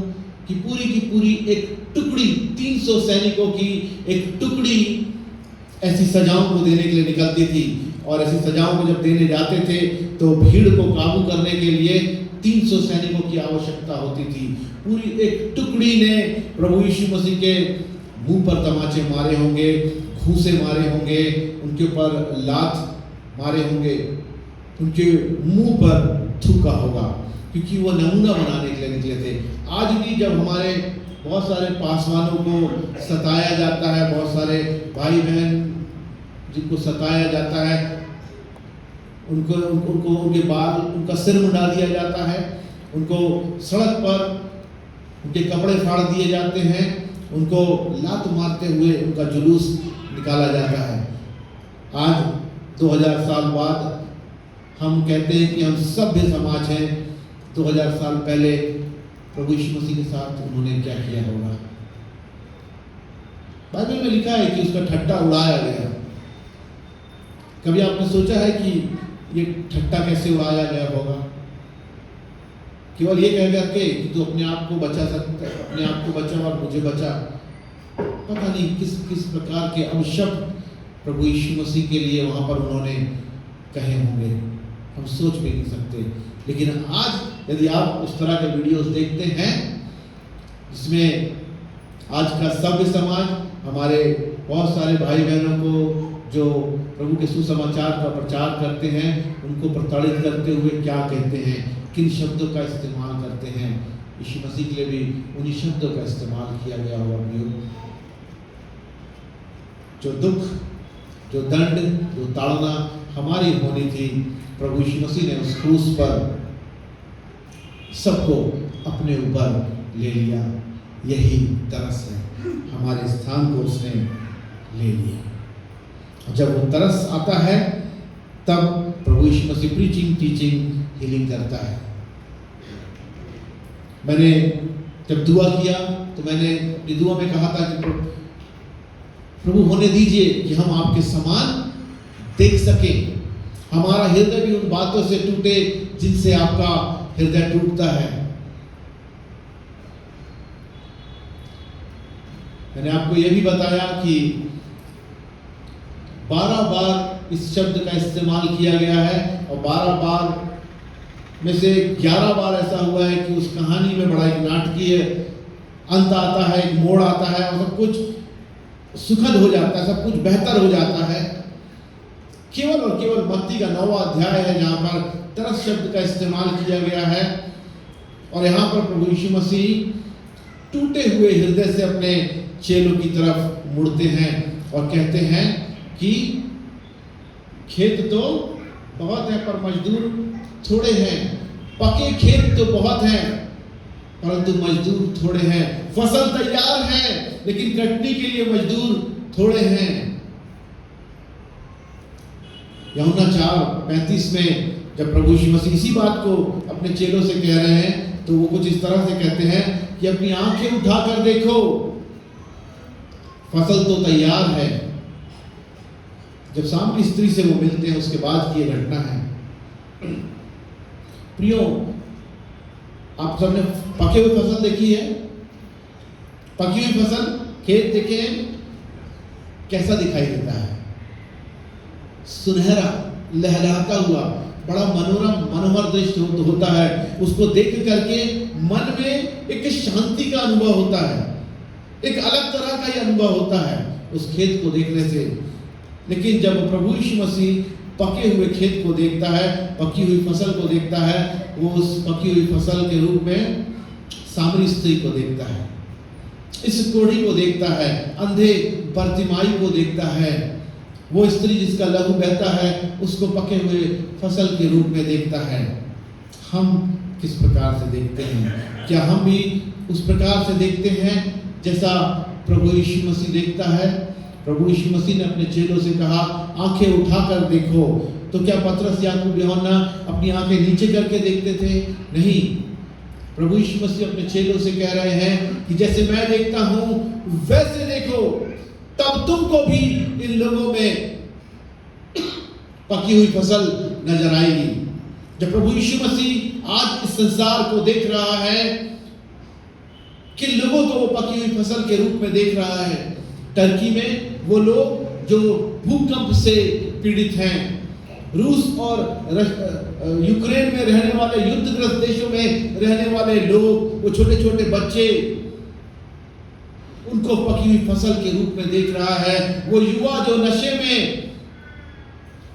कि पूरी की पूरी एक टुकड़ी, 300 सैनिकों की एक टुकड़ी ऐसी सजाओं को देने के लिए निकलती थी। और ऐसी सजाओं को जब देने जाते थे तो भीड़ को काबू करने के लिए 300 सैनिकों की आवश्यकता होती थी। पूरी एक टुकड़ी ने प्रभु यीशु मसीह के मुंह पर तमाचे मारे होंगे, घूंसे मारे होंगे, उनके ऊपर लात मारे होंगे, उनके मुंह पर थूका होगा, क्योंकि वो नमूना बनाने के लिए निकले थे। आज भी जब हमारे बहुत सारे पासवानों को सताया जाता है, बहुत सारे भाई बहन जिनको सताया जाता है, उनको उनके बाल, उनका सिर मुंडा दिया जाता है, उनको सड़क पर उनके कपड़े फाड़ दिए जाते हैं, उनको लात मारते हुए उनका जुलूस निकाला जाता है। आज 2000 साल बाद हम कहते हैं कि हम सभ्य समाज हैं। 2000 साल पहले प्रभु यीशु मसीह के साथ उन्होंने क्या किया होगा? बाइबल में लिखा है कि उसका ठट्टा उड़ाया गया। कभी आपने सोचा है कि ये ठट्टा कैसे उड़ाया गया होगा? केवल ये कह करके कि तू अपने आप को बचा सकता है, अपने आप को बचा और मुझे बचा। पता नहीं किस किस प्रकार के अपशब्द प्रभु यीशु मसीह के लिए वहां पर उन्होंने कहे होंगे, हम सोच भी नहीं सकते। लेकिन आज यदि आप उस तरह के वीडियोस देखते हैं जिसमें आज का सभ्य समाज, हमारे बहुत सारे भाई बहनों को जो प्रभु के सुसमाचार का प्रचार करते हैं, उनको प्रताड़ित करते हुए क्या कहते हैं, किन शब्दों का इस्तेमाल करते हैं, यीशु मसीह के लिए भी उन्हीं शब्दों का इस्तेमाल किया गया होगा। जो दुख, जो दंड, जो ताड़ना हमारी होनी थी, प्रभु यीशु मसीह ने उस क्रूस पर सबको अपने ऊपर ले लिया। यही तरस है, हमारे स्थान को उसने ले लिया। जब वो तरस आता है तब प्रभु यीशु मसीह प्रीचिंग, टीचिंग, हीलिंग करता है। मैंने जब दुआ किया तो मैंने अपनी दुआ में कहा था कि प्रभु होने दीजिए कि हम आपके समान देख सकें, हमारा हृदय भी उन बातों से टूटे जिनसे आपका हृदय टूटता है। मैंने आपको यह भी बताया कि 12 बार इस शब्द का इस्तेमाल किया गया है और 12 बार में से 11 बार ऐसा हुआ है कि उस कहानी में बड़ा एक नाटकीय अंत आता है, एक मोड़ आता है और सब कुछ सुखद हो जाता है, सब कुछ बेहतर हो जाता है। केवल और केवल मत्ती का 9वां अध्याय है जहां पर तरस शब्द का इस्तेमाल किया गया है और यहाँ पर प्रभु यीशु मसीह टूटे हुए हृदय से अपने चेलों की तरफ मुड़ते हैं और कहते हैं कि खेत तो बहुत है पर मजदूर थोड़े हैं, पके खेत तो बहुत हैं परंतु मजदूर थोड़े हैं, फसल तैयार है लेकिन कटने के लिए मजदूर थोड़े हैं। यूहन्ना 4:35 में जब प्रभु यीशु मसीह इसी बात को अपने चेलों से कह रहे हैं तो वो कुछ इस तरह से कहते हैं कि अपनी आंखें उठाकर देखो, फसल तो तैयार है। जब सामरी स्त्री से वो मिलते हैं उसके बाद की ये घटना है। प्रियो, आप सबने पके हुई फसल देखी है? पकी हुई फसल, खेत देखे हैं, कैसा दिखाई देता है? सुनहरा, लहलहाता हुआ, बड़ा मनोरम मनोहर दृश्य होता है। उसको देख करके मन में एक शांति का अनुभव होता है, एक अलग तरह का ही अनुभव होता है उस खेत को देखने से। लेकिन जब प्रभु यीशु मसीह पके हुए खेत को देखता है, पकी हुई फसल को देखता है, वो उस पकी हुई फसल के रूप में सामरी स्त्री को देखता है, इस कोढ़ी को देखता है, अंधे बर्तिमाई को देखता है, वो स्त्री जिसका लहू बहता है उसको पके हुए फसल के रूप में देखता है। हम किस प्रकार से देखते हैं? क्या हम भी उस प्रकार से देखते हैं जैसा प्रभु यीशु मसीह देखता है? प्रभु यीशु मसीह ने अपने चेलों से कहा, आंखें उठाकर देखो। तो क्या पतरस, याकूब, यूहन्ना अपनी आंखें नीचे करके देखते थे? नहीं। प्रभु यीशु मसीह अपने चेलों से कह रहे हैं कि जैसे मैं देखता हूं वैसे देखो, तब तुमको भी इन लोगों में पकी हुई फसल नजर आएगी। जब प्रभु यीशु मसीह आज इस संसार को देख रहा है, किन लोगों को वो पकी हुई फसल के रूप में देख रहा है? टर्की में वो लोग जो भूकंप से पीड़ित हैं, रूस और यूक्रेन में रहने वाले, युद्धग्रस्त देशों में रहने वाले लोग, वो छोटे छोटे बच्चे, उनको पकी हुई फसल के रूप में देख रहा है। वो युवा जो नशे में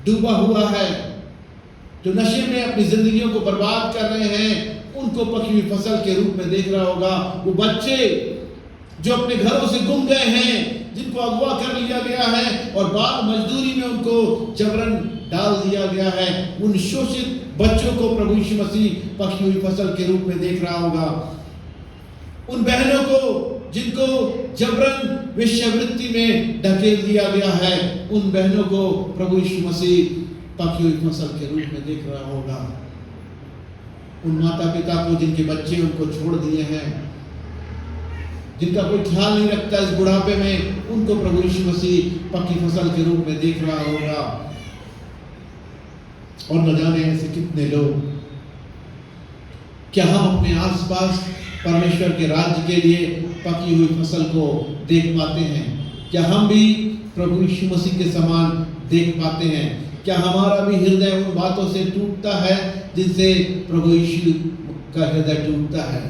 डूबा हुआ है, जो नशे में अपनी जिंदगियों को बर्बाद कर रहे हैं, उनको पकी हुई फसल के रूप में देख रहा होगा। वो बच्चे जो अपने घरों से गुम गए हैं, जिनको अगवा कर लिया गया है और बाल मजदूरी में उनको जबरन डाल दिया गया है, उन शोषित बच्चों को प्रभु यीशु मसीह पकी हुई फसल के रूप में देख रहा होगा। उन बहनों को जिनको जबरन वेश्यावृत्ति में ढकेल दिया गया है, उन बहनों को प्रभु यीशु मसीह पकी हुई फसल के रूप में देख रहा होगा। उन माता पिता को जिनके बच्चे उनको छोड़ दिए हैं, जिनका कोई ख्याल नहीं रखता इस बुढ़ापे में, उनको प्रभु यीशु मसीह पकी फसल के रूप में देख रहा होगा। और न जाने ऐसे कितने लोग, क्या हम अपने आसपास परमेश्वर के राज्य के लिए पकी हुई फसल को देख पाते हैं? क्या हम भी प्रभु यीशु मसीह के समान देख पाते हैं? क्या हमारा भी हृदय उन बातों से टूटता है जिनसे प्रभु यीशु का हृदय टूटता है?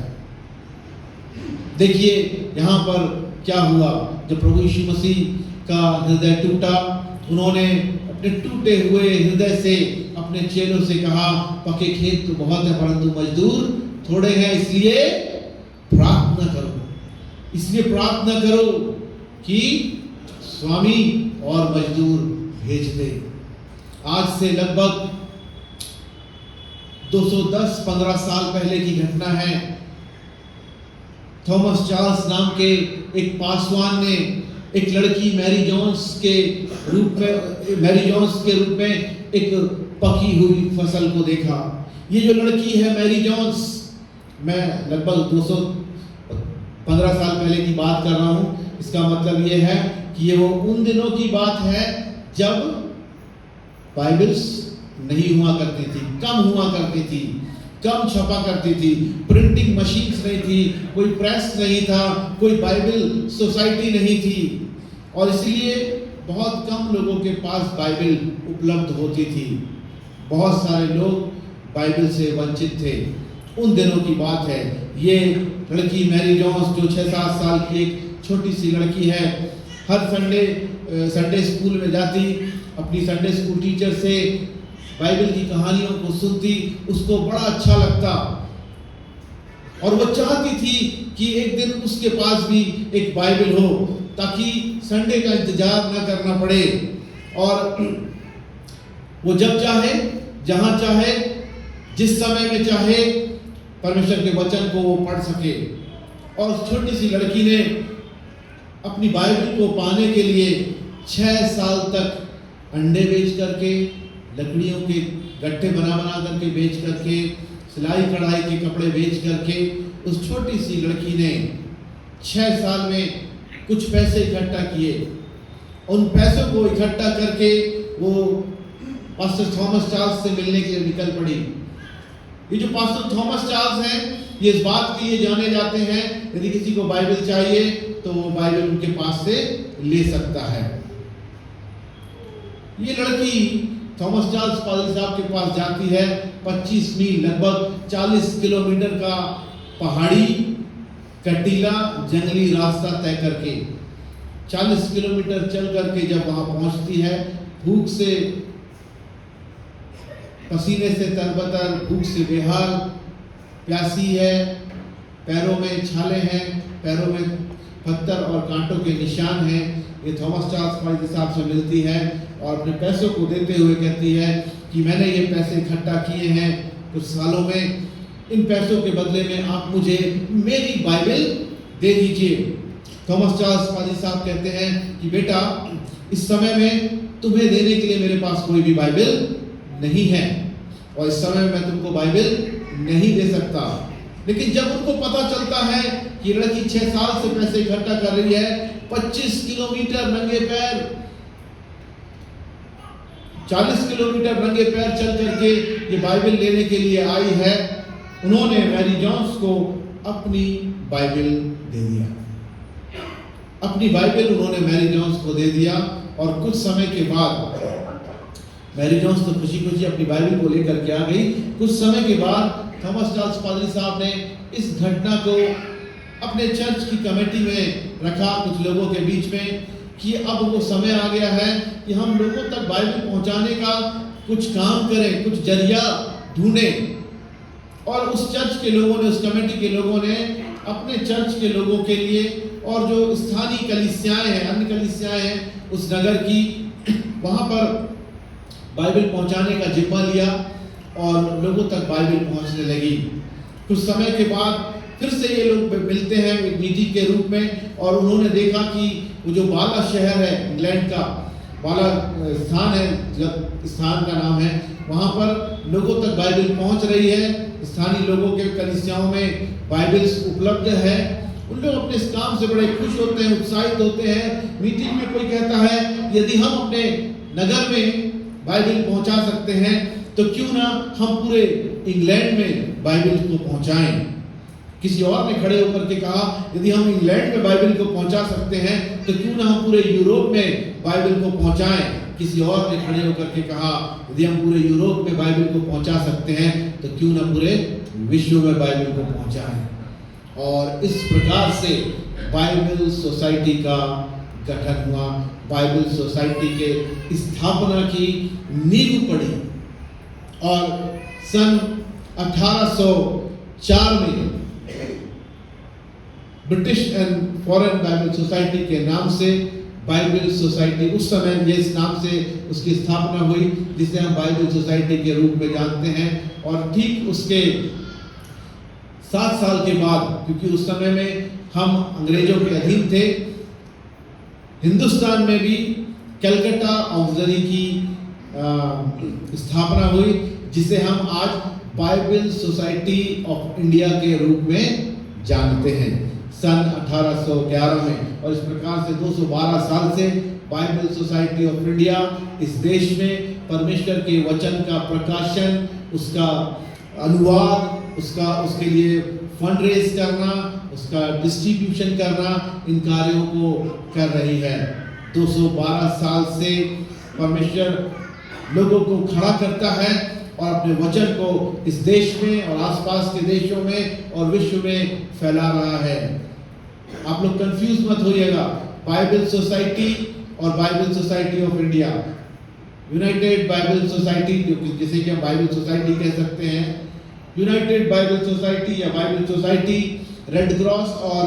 देखिए यहाँ पर क्या हुआ। जब प्रभु यीशु मसीह का हृदय टूटा, उन्होंने अपने टूटे हुए हृदय से अपने चेलों से कहा, पके खेत तो बहुत है परंतु मजदूर थोड़े हैं, इसलिए प्रार्थना करो, इसलिए प्रार्थना करो कि स्वामी और मजदूर भेज दे। आज से लगभग 210-15 साल पहले की घटना है। थॉमस चार्ल्स नाम के एक पासवान ने एक लड़की मैरी जोन्स के रूप में एक पकी हुई फसल को देखा। ये जो लड़की है मैरी जोन्स, मैं लगभग 215 साल पहले की बात कर रहा हूँ। इसका मतलब ये है कि ये वो उन दिनों की बात है जब बाइबल्स नहीं हुआ करती थी, कम हुआ करती थी, कम छपा करती थी, प्रिंटिंग मशीन्स नहीं थी, कोई प्रेस नहीं था, कोई बाइबल सोसाइटी नहीं थी, और इसलिए बहुत कम लोगों के पास बाइबल उपलब्ध होती थी। बहुत सारे लोग बाइबल से वंचित थे। उन दिनों की बात है। ये लड़की मैरी जोन्स जो 6-7 साल की एक छोटी सी लड़की है, हर संडे स्कूल में जाती, अपनी संडे स्कूल टीचर से बाइबल की कहानियों को सुनती, उसको बड़ा अच्छा लगता और वो चाहती थी कि एक दिन उसके पास भी एक बाइबल हो ताकि संडे का इंतजार न करना पड़े और वो जब चाहे, जहां चाहे, जिस समय में चाहे परमेश्वर के वचन को वो पढ़ सके। और छोटी सी लड़की ने अपनी बाइबल को पाने के लिए 6 साल तक अंडे बेच करके, लकड़ियों के गट्ठे बना करके बेच करके, सिलाई कढ़ाई के कपड़े बेच करके, उस छोटी सी लड़की ने 6 साल में कुछ पैसे इकट्ठा किए। उन पैसों को इकट्ठा करके वो पास्टर थॉमस चार्ल्स से मिलने के लिए निकल पड़ी। ये जो पास्टर थॉमस चार्ल्स हैं, ये इस बात के लिए जाने जाते हैं, यदि किसी को बाइबल चाहिए तो वो बाइबल उनके पास से ले सकता है। ये लड़की थॉमस चार्ल्स पादरी साहब के पास जाती है 25 मील, लगभग 40 किलोमीटर का पहाड़ी कटीला जंगली रास्ता तय करके 40 किलोमीटर चल करके जब वहां पहुंचती है, भूख से, पसीने से तरबतर, भूख से बेहाल, प्यासी है, पैरों में छाले हैं, पैरों में पत्थर और कांटों के निशान हैं। ये थॉमस चार्ल्स पादरी साहब से मिलती है और अपने पैसों को देते हुए कहती है कि मैंने ये पैसे इकट्ठा किए हैं कुछ सालों में, इन पैसों के बदले में आप मुझे मेरी बाइबल दे दीजिए। थॉमस चार्ल्स पादरी साहब कहते हैं कि बेटा, इस समय में तुम्हें देने के लिए मेरे पास कोई भी बाइबल नहीं है और इस समय में मैं तुमको बाइबल नहीं दे सकता। लेकिन जब उनको पता चलता है कि लड़की 6 साल से पैसे इकट्ठा कर रही है, 25 किलोमीटर नंगे पैर, 40 किलोमीटर नंगे पैर चल करके ये बाइबल लेने के लिए आई है, उन्होंने मैरी जॉन्स को अपनी बाइबल दे दिया। अपनी बाइबल उन्होंने मैरी जॉन्स को दे दिया और कुछ समय के बाद मैरी जॉन्स तो खुशी खुशी अपनी बाइबल को लेकर के आ गई। कुछ समय के बाद थॉमस चार्ल्स पादरी साहब ने इस घटना को अपने चर्च की कमेटी में रखा, कुछ लोगों के बीच में, कि अब वो समय आ गया है कि हम लोगों तक बाइबल पहुंचाने का कुछ काम करें, कुछ जरिया ढूंढें। और उस चर्च के लोगों ने, उस कमेटी के लोगों ने अपने चर्च के लोगों के लिए और जो स्थानीय कलीसियाएं हैं, अन्य कलीसियाएं हैं उस नगर की, वहां पर बाइबल पहुंचाने का जिम्मा लिया और लोगों तक बाइबल पहुंचने लगी। कुछ समय के बाद फिर से ये लोग मिलते हैं एक मीटिंग के रूप में और उन्होंने देखा कि वो जो बाला शहर है, इंग्लैंड का बाला स्थान है, स्थान का नाम है, वहाँ पर लोगों तक बाइबल पहुँच रही है, स्थानीय लोगों के कलीसियाओं में बाइबल्स उपलब्ध है। उन लोग अपने इस काम से बड़े खुश होते हैं, उत्साहित होते हैं। मीटिंग में कोई कहता है यदि हम अपने नगर में बाइबल पहुंचा सकते हैं तो क्यों ना हम पूरे इंग्लैंड में बाइबल को पहुंचाएं। किसी और ने खड़े होकर के कहा यदि हम इंग्लैंड में बाइबल को पहुंचा सकते हैं तो क्यों ना हम पूरे यूरोप में बाइबल को पहुंचाएं। किसी और ने खड़े होकर के कहा यदि हम पूरे यूरोप में बाइबल को पहुंचा सकते हैं तो क्यों ना पूरे विश्व में बाइबल को पहुंचाएं। और इस प्रकार से बाइबल सोसाइटी का गठन हुआ, बाइबल सोसाइटी के स्थापना की नींव पड़ी और सन 1804 में British and foreign Bible society के नाम से बाइबल सोसाइटी, उस समय ये इस नाम से उसकी स्थापना हुई जिसे हम बाइबल सोसाइटी के रूप में जानते हैं। और ठीक उसके 7 साल के बाद, क्योंकि उस समय में हम अंग्रेजों के अधीन थे, हिंदुस्तान में भी कलकत्ता ऑक्सरी की स्थापना हुई जिसे हम आज बाइबल सोसाइटी ऑफ इंडिया के रूप में जानते हैं सन 1811 में। और इस प्रकार से 212 साल से बाइबल सोसाइटी ऑफ इंडिया इस देश में परमेश्वर के वचन का प्रकाशन, उसका अनुवाद, उसके लिए फंड रेज करना, उसका डिस्ट्रीब्यूशन करना, इन कार्यों को कर रही है। 212 साल से परमेश्वर लोगों को खड़ा करता है और अपने वचन को इस देश में और आसपास के देशों में और विश्व में फैला रहा है। आप लोग कंफ्यूज मत होइएगा, बाइबल सोसाइटी और Bible society of India, United Bible society, जिसे कि हम बाइबल सोसाइटी कह सकते हैं, यूनाइटेड बाइबल सोसाइटी या बाइबल सोसाइटी रेड क्रॉस और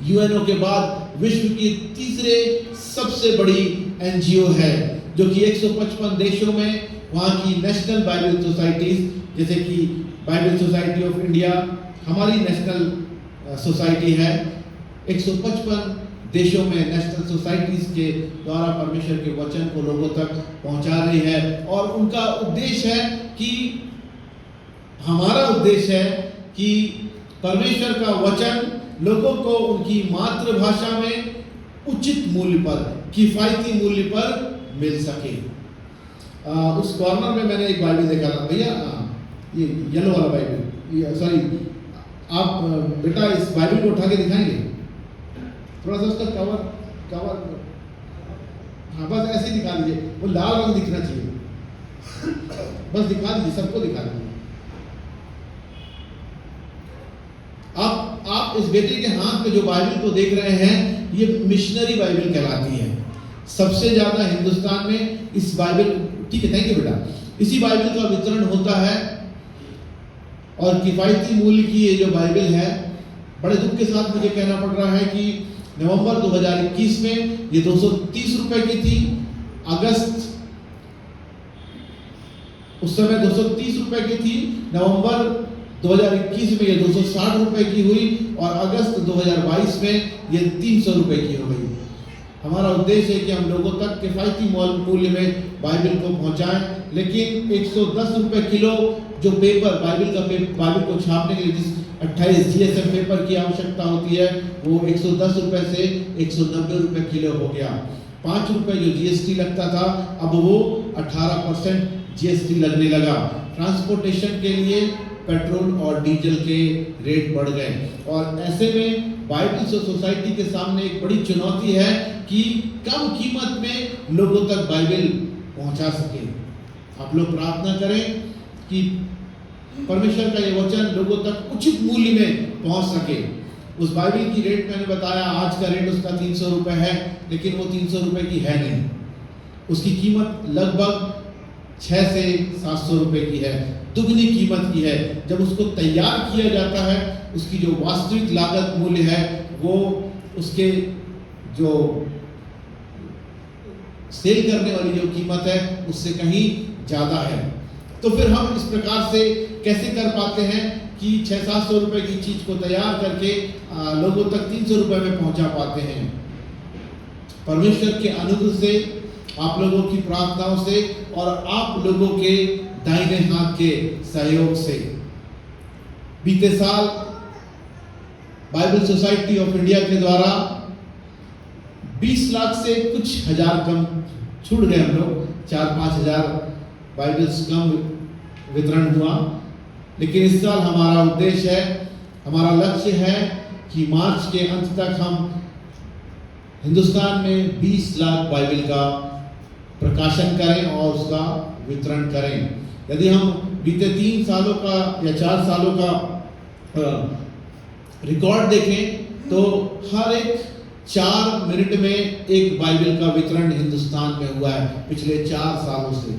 यूएनओ के बाद विश्व की तीसरे सबसे बड़ी एनजीओ है, जो कि 155 देशों में वहाँ की नेशनल बाइबल सोसाइटीज, जैसे कि बाइबल सोसाइटी ऑफ इंडिया हमारी नेशनल सोसाइटी है, 155 देशों में नेशनल सोसाइटीज के द्वारा परमेश्वर के वचन को लोगों तक पहुंचा रही है। और उनका उद्देश्य है कि, हमारा उद्देश्य है कि परमेश्वर का वचन लोगों को उनकी मातृभाषा में उचित मूल्य पर, किफायती मूल्य पर मिल सके। उस कॉर्नर में मैंने एक बाइबल देखा था भैया, ये येलो वाला बाइबल, सॉरी, आप बेटा इस बाइबल को उठा के दिखाएंगे, थोड़ा सा उसका कवर कवर, हाँ बस ऐसे ही दिखा दीजिए, वो लाल रंग दिखना चाहिए, बस दिखा दीजिए, सबको दिखा दीजिए। आप इस बेटे के हाथ में जो बाइबल को देख रहे हैं, ये मिशनरी बाइबल कहलाती है। सबसे ज्यादा हिंदुस्तान में इस बाइबल, ठीक है, थैंक यू बेटा, इसी बाइबल का वितरण होता है। और किफायती मूल्य की ये जो बाइबल है, बड़े दुख के साथ मुझे कहना पड़ रहा है कि नवंबर 2021 में ये 230 रुपए की थी, अगस्त उस समय 230 रुपए की थी, नवंबर 2021 में ये 260 रुपए की हुई और अगस्त 2022 में ये 300 रुपए की हो गई। हमारा उद्देश्य है कि हम लोगों तक किफायती मूल्य में बाइबल को पहुंचाएं, लेकिन 110 रुपए किलो जो पेपर बाइबल को छापने के लिए जिस 28 GSM पेपर की आवश्यकता होती है, वो 110 रुपए से 190 रुपए किलो हो गया। 5 रुपए जो GST लगता था, अब वो 18% GST लगने लगा। ट्रांसपोर्टेशन के लिए पेट्रोल और डीजल के रेट बढ़ गए और ऐसे में बाइबल सोसाइटी के सामने एक बड़ी चुनौती है कि कम कीमत में लोगों तक बाइबल पहुंचा सके। आप लोग प्रार्थना करें कि परमेश्वर का ये वचन लोगों तक उचित मूल्य में पहुंच सके। उस बाइबल की रेट मैंने बताया, आज का रेट उसका 300 रुपए है, लेकिन वो 300 रुपए की है नहीं, उसकी कीमत लगभग 600 से 700 रुपए की है, दुगनी कीमत की है। जब उसको तैयार किया जाता है, उसकी जो वास्तविक लागत मूल्य है, वो उसके जो सेल करने वाली जो कीमत है उससे कहीं ज्यादा है। तो फिर हम इस प्रकार से कैसे कर पाते हैं कि 600-700 रुपए की चीज को तैयार करके लोगों तक 300 रुपए में पहुंचा पाते हैं? परमेश्वर के अनुग्रह से, आप लोगों की प्रार्थनाओं से और आप लोगों के दाहिने हाथ के सहयोग से। बीते साल बाइबल सोसाइटी ऑफ इंडिया के द्वारा 20 लाख से कुछ हजार कम छूट गए, हम लोग 4-5 हजार बाइबल्स कम वितरण हुआ। लेकिन इस साल हमारा उद्देश्य है, हमारा लक्ष्य है कि मार्च के अंत तक हम हिंदुस्तान में 20 लाख बाइबल का प्रकाशन करें और उसका वितरण करें। यदि हम बीते 3 सालों का या 4 सालों का रिकॉर्ड देखें तो हर एक 4 मिनट में एक बाइबल का वितरण हिंदुस्तान में हुआ है पिछले 4 सालों से।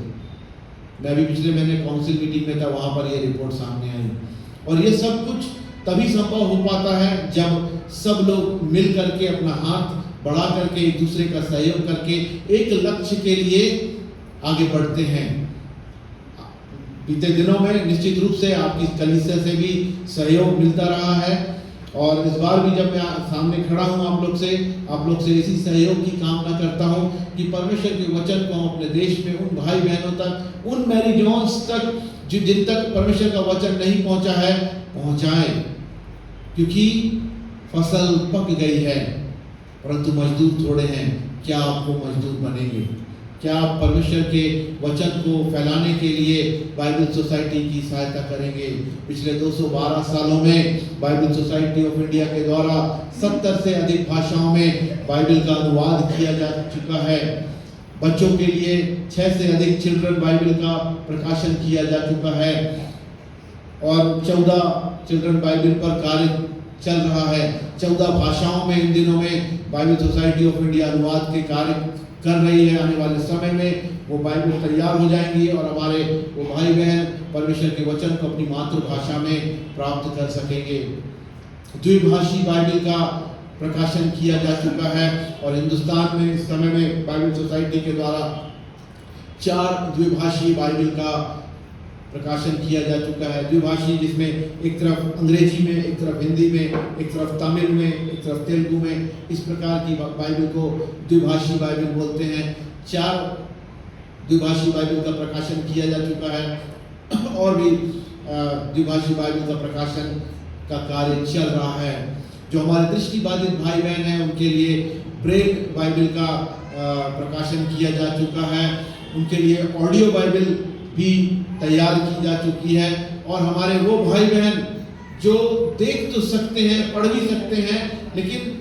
मैं भी पिछले महीने काउंसिल मीटिंग में था, वहां पर ये रिपोर्ट सामने आई। और ये सब कुछ तभी संभव हो पाता है जब सब लोग मिल करके अपना हाथ बढ़ा करके एक दूसरे का सहयोग करके एक लक्ष्य के लिए आगे बढ़ते हैं। बीते दिनों में निश्चित रूप से आपकी कलीसिया से भी सहयोग मिलता रहा है और इस बार भी जब मैं सामने खड़ा हूं आप लोग से इसी सहयोग की कामना करता हूं कि परमेश्वर के वचन को हम अपने देश में उन भाई बहनों तक, उन मैरी जॉन्स तक जिन तक परमेश्वर का वचन नहीं पहुंचा है, पहुंचाएं। क्योंकि फसल पक गई है परंतु मजदूर थोड़े हैं। क्या आपको मजदूर बनेंगे? क्या आप परमेश्वर के वचन को फैलाने के लिए बाइबल सोसाइटी की सहायता करेंगे? पिछले 212 सालों में बाइबल सोसाइटी ऑफ इंडिया के द्वारा 70 से अधिक भाषाओं में बाइबल का अनुवाद किया जा चुका है। बच्चों के लिए 6 से अधिक चिल्ड्रन बाइबल का प्रकाशन किया जा चुका है और 14 चिल्ड्रन बाइबल पर कार्य चल रहा है। 14 भाषाओं में इन दिनों में बाइबल सोसाइटी ऑफ इंडिया अनुवाद के कार्य कर रही है। आने वाले समय में वो बाइबल तैयार हो जाएंगी और हमारे वो भाई बहन परमेश्वर के वचन को अपनी मातृभाषा में प्राप्त कर सकेंगे। द्विभाषी बाइबल का प्रकाशन किया जा चुका है और हिंदुस्तान में इस समय में बाइबल सोसाइटी के द्वारा 4 द्विभाषी बाइबल का प्रकाशन किया जा चुका है। द्विभाषी जिसमें एक तरफ अंग्रेजी में, एक तरफ हिंदी में, एक तरफ तमिल में, एक तरफ तेलुगु में, इस प्रकार की बाइबल को द्विभाषी बाइबल बोलते हैं। 4 द्विभाषी बाइबल का प्रकाशन किया जा चुका है और भी द्विभाषी बाइबल का प्रकाशन का कार्य चल रहा है। जो हमारे दृष्टिबाधित भाई बहन हैं उनके लिए ब्रेल बाइबल का प्रकाशन किया जा चुका है। उनके लिए ऑडियो बाइबल भी तैयार की जा चुकी है और हमारे वो भाई बहन जो देख तो सकते हैं, पढ़ भी सकते हैं, लेकिन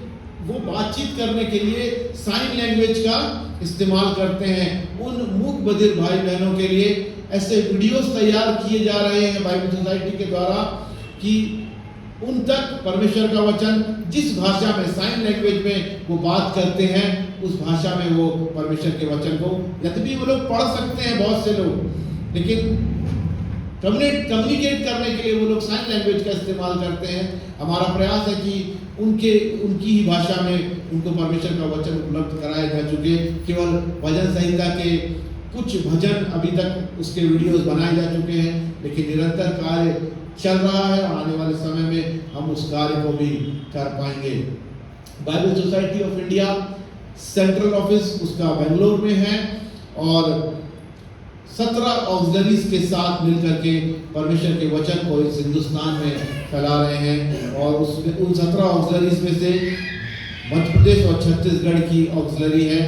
वो बातचीत करने के लिए साइन लैंग्वेज का इस्तेमाल करते हैं। उन मूक बधिर भाई बहनों के लिए ऐसे वीडियोस तैयार किए जा रहे हैं बाइबल सोसाइटी के द्वारा कि उन तक परमेश्वर का वचन जिस भाषा में, साइन लैंग्वेज में वो बात करते हैं, उस भाषा में वो परमेश्वर के वचन को, यद्यपि वो लोग पढ़ सकते हैं बहुत से लोग, लेकिन कम्युनिकेट करने के लिए वो लोग साइन लैंग्वेज का इस्तेमाल करते हैं। हमारा प्रयास है कि उनकी ही भाषा में उनको परमेश्वर का वचन उपलब्ध कराए जा चुके। केवल भजन संहिता के कुछ भजन अभी तक उसके वीडियोस बनाए जा चुके हैं, लेकिन निरंतर कार्य चल रहा है और आने वाले समय में हम उस कार्य को भी कर पाएंगे। Bible society of India central office उसका बेंगलोर में है और 17 ऑक्सिलरीज के साथ मिलकर के परमेश्वर के वचन को इस हिंदुस्तान में फैला रहे हैं। और उसमें उन 17 ऑक्सिलरीज में से मध्य प्रदेश और छत्तीसगढ़ की ऑक्सिलरी है,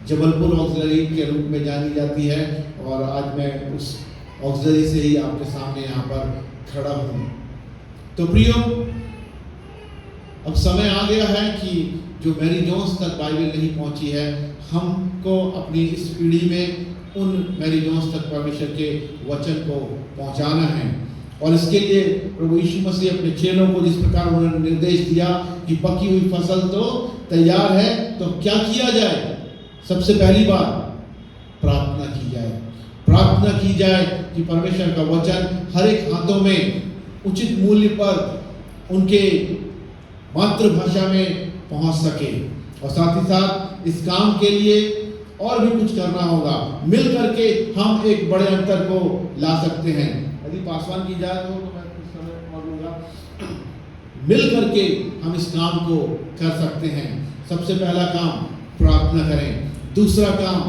जबलपुर ऑक्सिलरी के रूप में जानी जाती है। और आज मैं उस ऑक्सिलरी से ही आपके सामने यहाँ पर खड़ा हूँ। तो प्रियो, अब समय आ गया है कि जो मैरी जोन्स तक बाइबल नहीं पहुँची है, हमको अपनी इस पीढ़ी में उन मैरी जोन्स तक परमेश्वर के वचन को पहुंचाना है। और इसके लिए प्रभु यीशु मसीह अपने चेलों को जिस प्रकार उन्होंने निर्देश दिया कि पकी हुई फसल तो तैयार है, तो क्या किया जाए? सबसे पहली बात प्रार्थना की जाए। प्रार्थना की जाए कि परमेश्वर का वचन हर एक हाथों में उचित मूल्य पर उनके मातृभाषा में पहुंच सके। और साथ ही साथ इस काम के लिए और भी कुछ करना होगा। मिल करके हम एक बड़े अंतर को ला सकते हैं। यदि पासवान की इजाजत हो तो मैं कुछ समय और लूंगा। मिल करके हम इस काम को कर सकते हैं। सबसे पहला काम प्रार्थना करें। दूसरा काम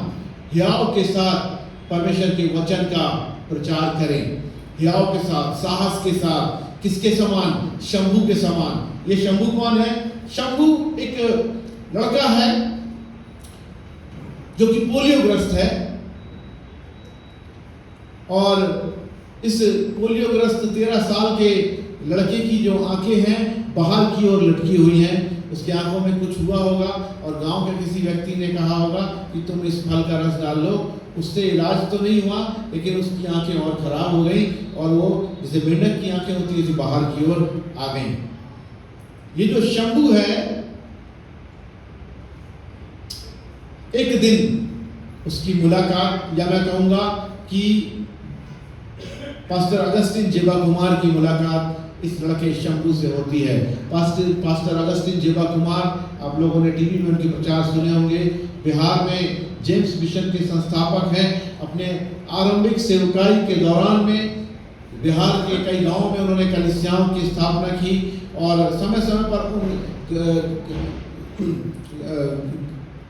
हियाव के साथ परमेश्वर के वचन का प्रचार करें। हियाव के साथ, साहस के साथ। किसके समान? शंभू के समान। ये शंभू कौन है? शंभू एक लड़का है जो कि पोलियोग्रस्त है और इस पोलियोग्रस्त 13 साल के लड़के की जो आंखें हैं बाहर की ओर लटकी हुई हैं। उसकी आंखों में कुछ हुआ होगा और गांव के किसी व्यक्ति ने कहा होगा कि तुम इस फल का रस डाल लो। उससे इलाज तो नहीं हुआ, लेकिन उसकी आंखें और खराब हो गई और वो जैसे मेंढक की आंखें होती है बाहर की ओर आ गई। ये जो शंभू है, एक दिन उसकी मुलाकात, या मैं कहूंगा कि पास्टर अगस्तिन जेबा कुमार की मुलाकात इस लड़के शंभू से होती है। पास्टर अगस्तिन जेबा कुमार, आप लोगों ने टीवी में उनके प्रचार सुने होंगे। बिहार में जेम्स मिशन के संस्थापक हैं। अपने आरंभिक सेवकाई के दौरान में बिहार के कई गांवों में उन्होंने कलीसियाओं की स्थापना की और समय समय पर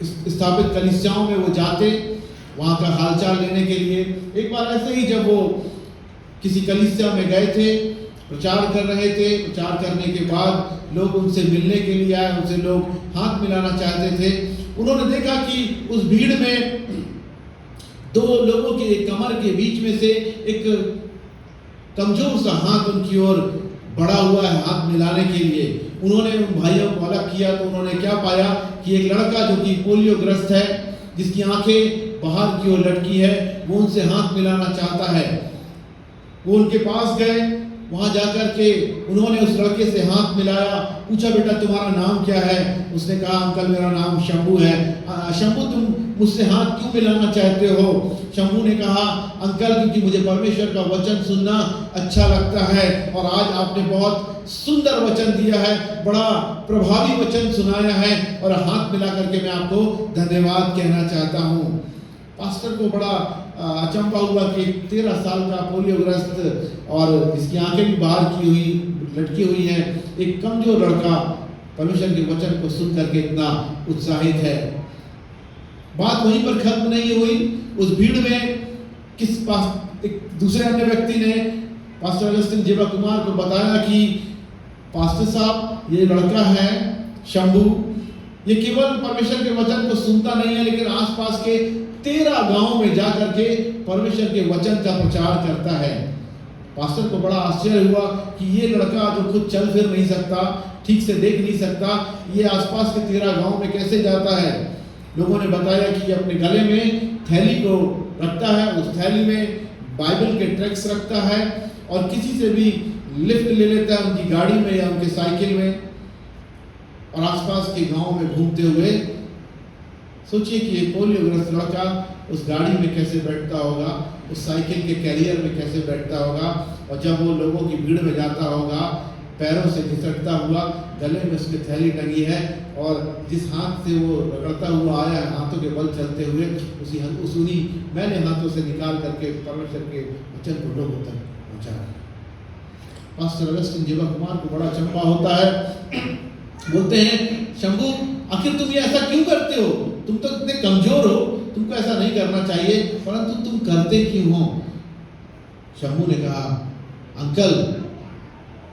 स्थापित कलीसियाओं में वो जाते, वहाँ का हालचाल लेने के लिए। एक बार ऐसे ही जब वो किसी कलीसिया में गए थे, प्रचार कर रहे थे, प्रचार करने के बाद लोग उनसे मिलने के लिए आए, उनसे लोग हाथ मिलाना चाहते थे। उन्होंने देखा कि उस भीड़ में 2 लोगों के कमर के बीच में से एक कमजोर सा हाथ उनकी ओर बढ़ा हुआ है हाथ मिलाने के लिए। उन्होंने उन भाइयों को अलग किया तो उन्होंने क्या पाया कि एक लड़का जो कि पोलियोग्रस्त है, जिसकी आंखें बाहर की ओर लटकी है, वो उनसे हाथ मिलाना चाहता है। वो उनके पास गए, वहां जाकर के उन्होंने उस लड़के से हाथ मिलाया, पूछा बेटा तुम्हारा नाम क्या है? उसने कहा अंकल मेरा नाम शंभू है। शंभू तुम मुझसे हाथ क्यों मिलाना चाहते हो? शंभू ने कहा अंकल क्योंकि मुझे परमेश्वर का वचन सुनना अच्छा लगता है और आज आपने बहुत सुंदर वचन दिया है, बड़ा प्रभावी वचन सुनाया है और हाथ मिला करके मैं आपको धन्यवाद कहना चाहता हूँ। पास्टर को बड़ा अचंभा हुआ कि 13 साल का पोलियोग्रस्त और जिसकी आंखें भी बाहर की हुई लटकी हुई हैं, एक कमजोर लड़का परमेश्वर के वचन को सुन करके इतना उत्साहित है। बात वहीं पर खत्म नहीं हुई। उस भीड़ में एक दूसरे अन्य व्यक्ति ने पास्टर अगस्तिन जेबा कुमार को बताया कि पास्टर साहब ये लड़का है शंभू, ये केवल परमेश्वर के वचन को सुनता नहीं है लेकिन आसपास के 13 गांव में जाकर के परमेश्वर के वचन का प्रचार करता है। पास्टर को बड़ा आश्चर्य हुआ कि ये लड़का जो खुद चल फिर नहीं सकता, ठीक से देख नहीं सकता, ये आसपास के 13 गांव में कैसे जाता है। लोगों ने बताया कि ये अपने गले में थैली को रखता है, उस थैली में बाइबल के ट्रैक्ट्स रखता है और किसी से भी लिफ्ट ले लेता है उनकी गाड़ी में या उनके साइकिल में, और आसपास के गांव में घूमते हुए। सोचिए कि ये पोलियोग्रस्त लड़का उस गाड़ी में कैसे बैठता होगा, उस साइकिल के कैरियर में कैसे बैठता होगा, और जब वो लोगों की भीड़ में जाता होगा, पैरों से घिसटता हुआ, गले में उसकी थैली टंगी है, और जिस हाथ से वो रगड़ता हुआ आया है, हाथों के बल चलते हुए, उस उन्हीं मैंने हाथों से निकाल करके परमेश्वर के वचन को लोगों तक पहुंचा। पास्टर अगस्टिन जीवा कुमार को बड़ा चंपा होता है। बोलते हैं, शंभू आखिर तुम ये ऐसा क्यों करते हो? तुम तो इतने कमजोर हो, तुमको ऐसा नहीं करना चाहिए, परंतु तुम करते क्यों हो? शंभू ने कहा, अंकल